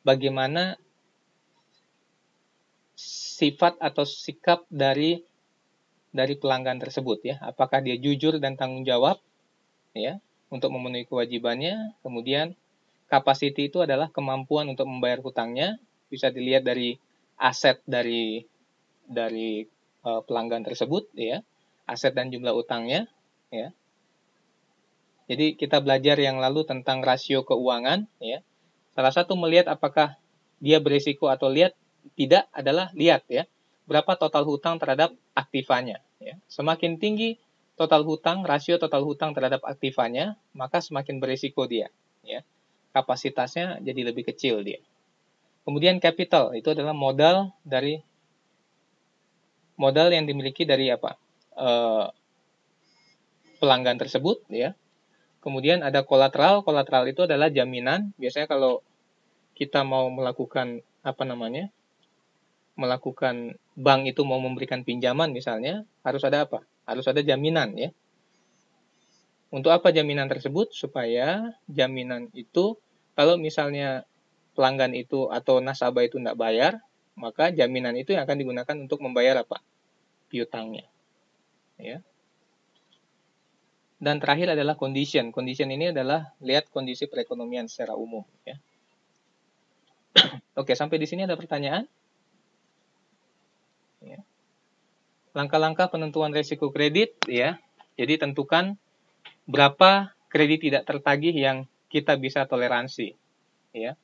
bagaimana sifat atau sikap dari pelanggan tersebut, ya. Apakah dia jujur dan tanggung jawab, ya, untuk memenuhi kewajibannya. Kemudian capacity itu adalah kemampuan untuk membayar hutangnya. bisa dilihat dari aset dari pelanggan tersebut, ya, aset dan jumlah utangnya, ya. Jadi kita belajar yang lalu tentang rasio keuangan, ya. Salah satu melihat apakah dia berisiko atau tidak adalah lihat, ya, berapa total hutang terhadap aktivanya, ya. Semakin tinggi total hutang, rasio total hutang terhadap aktivanya, maka semakin berisiko dia, ya. Kapasitasnya jadi lebih kecil dia. Kemudian capital itu adalah modal yang dimiliki dari apa? Pelanggan tersebut, ya. Kemudian ada kolateral. Kolateral itu adalah jaminan. Biasanya kalau kita mau melakukan melakukan bank itu mau memberikan pinjaman misalnya, harus ada apa? Harus ada jaminan, ya. Untuk apa jaminan tersebut? Supaya jaminan itu kalau misalnya pelanggan itu atau nasabah itu tidak bayar, maka jaminan itu yang akan digunakan untuk membayar apa? Piutangnya, ya. Dan terakhir adalah condition. Condition ini adalah lihat kondisi perekonomian secara umum, ya. Oke, sampai di sini ada pertanyaan? Ya. Langkah-langkah penentuan risiko kredit, ya. Jadi tentukan berapa kredit tidak tertagih yang kita bisa toleransi, ya.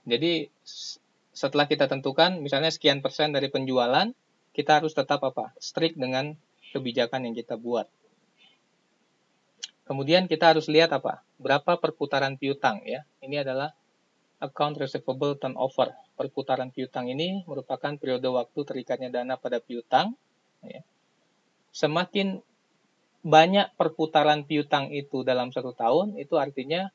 Jadi setelah kita tentukan misalnya sekian persen dari penjualan, kita harus tetap apa? Strict dengan kebijakan yang kita buat. Kemudian kita harus lihat apa? Berapa perputaran piutang, ya. Ini adalah account receivable turnover. Perputaran piutang ini merupakan periode waktu terikatnya dana pada piutang, ya. Semakin banyak perputaran piutang itu dalam 1 tahun, itu artinya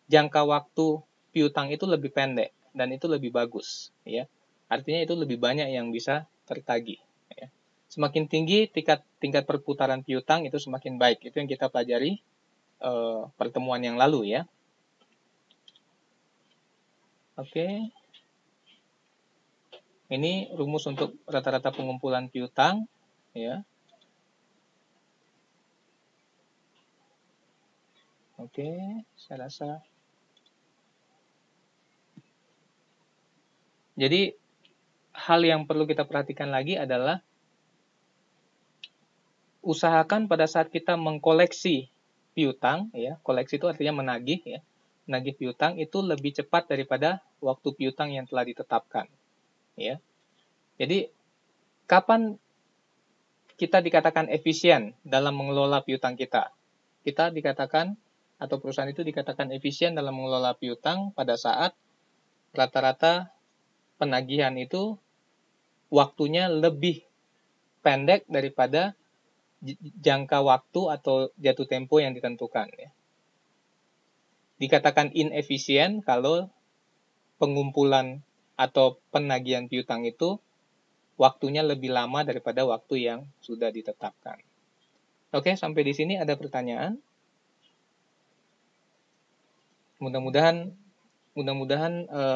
jangka waktu piutang itu lebih pendek dan itu lebih bagus, ya. Artinya itu lebih banyak yang bisa tertagih, ya. Semakin tinggi tingkat perputaran piutang itu semakin baik. Itu yang kita pelajari pertemuan yang lalu, ya. Oke. Ini rumus untuk rata-rata pengumpulan piutang, ya. Oke, saya rasa. Jadi hal yang perlu kita perhatikan lagi adalah usahakan pada saat kita mengkoleksi piutang, ya, koleksi itu artinya menagih, ya, menagih piutang itu lebih cepat daripada waktu piutang yang telah ditetapkan, ya. Jadi kapan kita dikatakan efisien dalam mengelola piutang kita? Kita dikatakan atau perusahaan itu dikatakan efisien dalam mengelola piutang pada saat rata-rata penagihan itu waktunya lebih pendek daripada jangka waktu atau jatuh tempo yang ditentukan, ya. Dikatakan inefisien kalau pengumpulan atau penagihan piutang itu waktunya lebih lama daripada waktu yang sudah ditetapkan. Oke, sampai di sini ada pertanyaan? Mudah-mudahan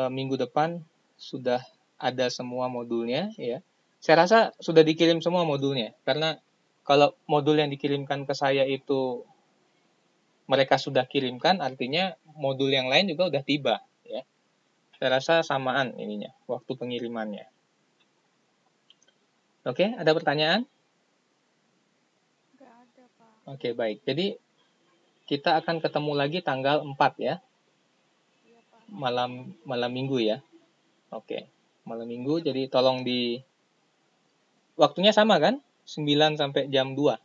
minggu depan sudah ada semua modulnya, ya. Saya rasa sudah dikirim semua modulnya, karena kalau modul yang dikirimkan ke saya itu mereka sudah kirimkan, artinya modul yang lain juga sudah tiba, ya. Saya rasa samaan ininya, waktu pengirimannya. Oke, ada pertanyaan? Nggak ada, Pak. Oke, baik. Jadi kita akan ketemu lagi tanggal 4, ya. Iya, Pak. Malam minggu, ya. Oke, malam minggu, jadi tolong waktunya sama kan? 9 sampai jam 2. Hah?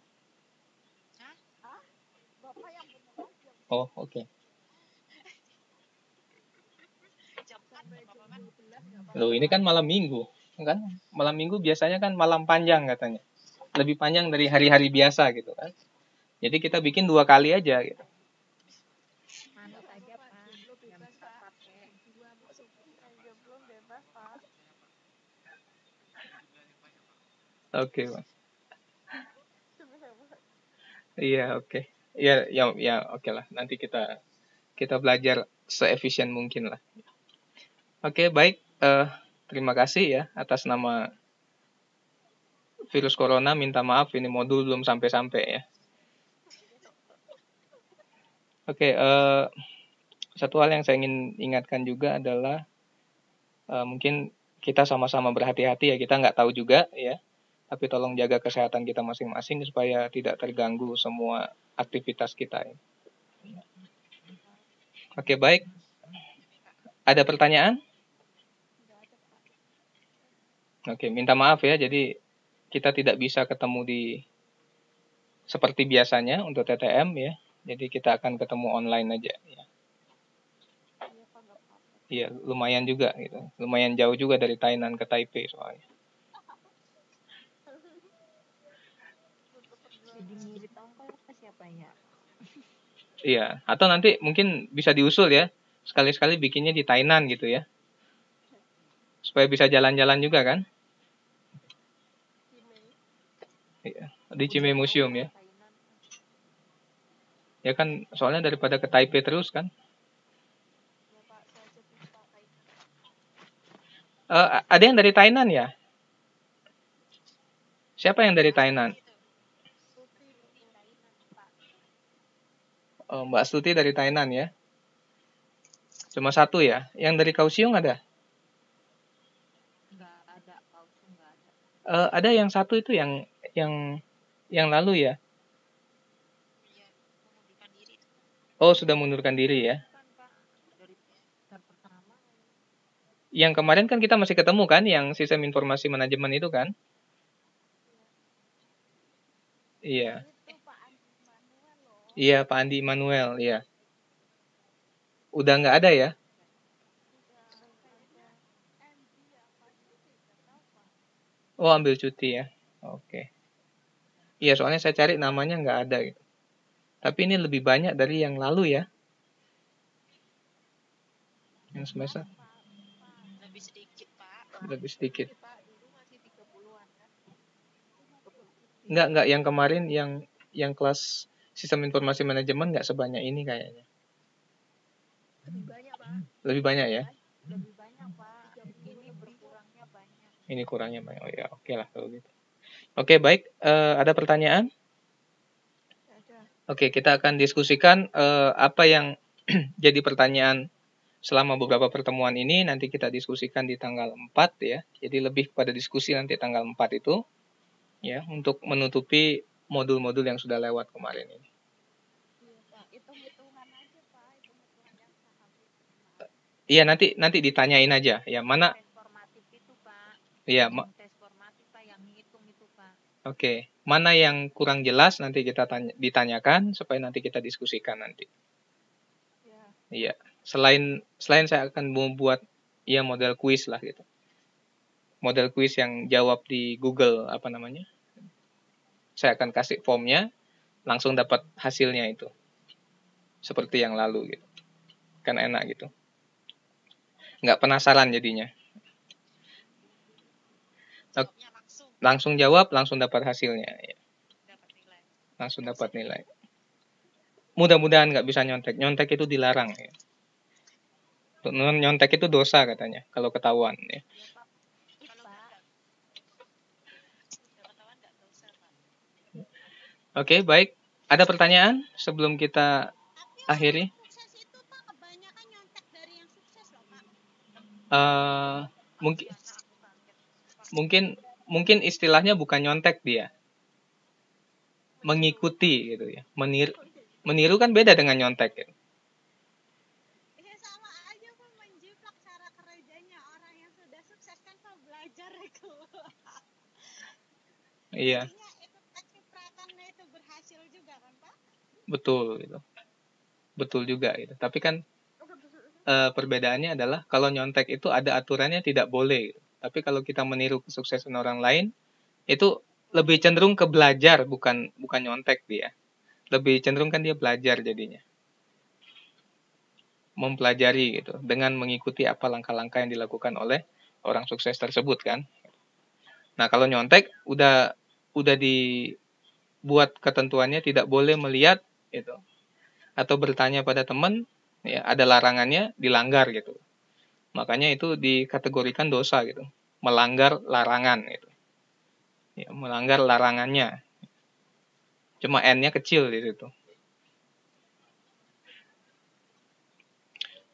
Bapak yang bener aja. Oh, oke. Sampai jam 12 nggak Loh, apa-apa, ini Pak. kan malam minggu. Kan malam minggu biasanya kan malam panjang katanya. Lebih panjang dari hari-hari biasa gitu kan. Jadi kita bikin 2 kali aja gitu. Manut aja, Pak. Jomblo bebas, Pak. Dua masuk. Jomblo bebas, Pak. Oke, Mas. Iya, oke. Ya, oke lah. Nanti kita belajar seefisien mungkin lah. Oke, baik. Terima kasih ya atas nama virus corona. Minta maaf ini modul belum sampai-sampai, ya. Oke, satu hal yang saya ingin ingatkan juga adalah mungkin kita sama-sama berhati-hati ya, kita nggak tahu juga ya, tapi tolong jaga kesehatan kita masing-masing supaya tidak terganggu semua aktivitas kita. Oke, baik. Ada pertanyaan? Oke, minta maaf ya, jadi kita tidak bisa ketemu di seperti biasanya untuk TTM ya, jadi kita akan ketemu online aja ya. Iya, lumayan juga gitu. Lumayan jauh juga dari Tainan ke Taipei soalnya. Jadi mirip ongkos siapa ya? Iya, atau nanti mungkin bisa diusul ya. Sekali-sekali bikinnya di Tainan gitu ya. Supaya bisa jalan-jalan juga kan? Iya, di Cimei Museum ya. Ya kan, soalnya daripada ke Taipei terus kan. Ada yang dari Tainan ya? Siapa yang dari Tainan? Oh, Mbak Stuti dari Tainan ya. Cuma satu ya. Yang dari Kaohsiung ada? Nggak ada, Kaohsiung nggak ada. Ada yang satu itu yang lalu ya. Oh, sudah mengundurkan diri ya. Yang kemarin kan kita masih ketemu kan, yang sistem informasi manajemen itu kan? Iya. Iya, Pak Andi Manuel, iya. Udah nggak ada ya? Oh, ambil cuti ya. Oke. Iya, soalnya saya cari namanya nggak ada gitu. Tapi ini lebih banyak dari yang lalu ya. Yang semester. Lebih sedikit, Pak. Lebih sedikit. Pak, dulu masih 30-an kan? Nggak yang kemarin yang kelas sistem informasi manajemen nggak sebanyak ini kayaknya. Lebih banyak, Pak. Lebih banyak ya? Lebih banyak, Pak. Ini berkurangnya banyak. Ini kurangnya banyak. Oh ya, oke lah kalau gitu. Oke, baik. Ada pertanyaan? Oke, kita akan diskusikan apa yang jadi pertanyaan selama beberapa pertemuan ini. Nanti kita diskusikan di tanggal 4 ya. Jadi lebih pada diskusi nanti tanggal 4 itu ya, untuk menutupi modul-modul yang sudah lewat kemarin ini. Iya, Pak. Hitung-hitungan aja, Pak. Hitung-hitungan yang sahabat. Iya, nanti ditanyain aja ya, mana Informatif itu, Pak. ya, Tes formatif, Pak, yang ngitung itu, Pak. Oke, mana yang kurang jelas nanti kita ditanyakan supaya nanti kita diskusikan nanti. Ya. Iya, selain saya akan membuat ya model kuis lah gitu. Model kuis yang jawab di Google apa namanya? Saya akan kasih formnya, langsung dapat hasilnya itu. Seperti yang lalu gitu. Kan enak gitu. Nggak penasaran jadinya. Langsung jawab, langsung dapat hasilnya. Ya. Langsung dapat nilai. Mudah-mudahan nggak bisa nyontek. Nyontek itu dilarang. Ya. Nyontek itu dosa katanya, kalau ketahuan. Ya. Oke, baik. Ada pertanyaan sebelum kita akhiri? Mungkin istilahnya bukan nyontek dia, mengikuti gitu ya. Meniru kan beda dengan nyontek. Gitu. Sama aja kok menjiplak cara kerjanya orang yang sudah sukses kan kok belajar itu. Iya. Jadinya itu kecipratannya itu berhasil juga kan Pak? Betul gitu. Betul juga gitu. Tapi kan perbedaannya adalah kalau nyontek itu ada aturannya tidak boleh. Gitu. Tapi kalau kita meniru kesuksesan orang lain itu lebih cenderung ke belajar bukan nyontek dia. Lebih cenderung kan dia belajar jadinya. Mempelajari gitu dengan mengikuti apa langkah-langkah yang dilakukan oleh orang sukses tersebut kan. Nah, kalau nyontek udah dibuat ketentuannya tidak boleh melihat gitu. Atau bertanya pada teman, ya ada larangannya, dilanggar gitu. Makanya itu dikategorikan dosa gitu. Melanggar larangan gitu. Ya, melanggar larangannya. Cuma N-nya kecil di situ.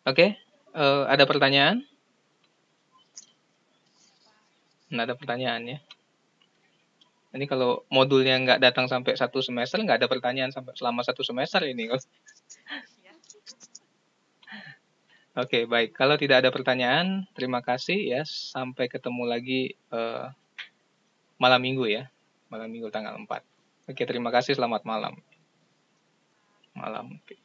Oke, ada pertanyaan? Nggak ada pertanyaan ya. Ini kalau modulnya nggak datang sampai 1 semester, nggak ada pertanyaan sampai selama 1 semester ini. Oke, baik. Kalau tidak ada pertanyaan, terima kasih ya. Sampai ketemu lagi malam minggu ya. Malam minggu tanggal 4. Oke, terima kasih. Selamat malam. Malam. Oke.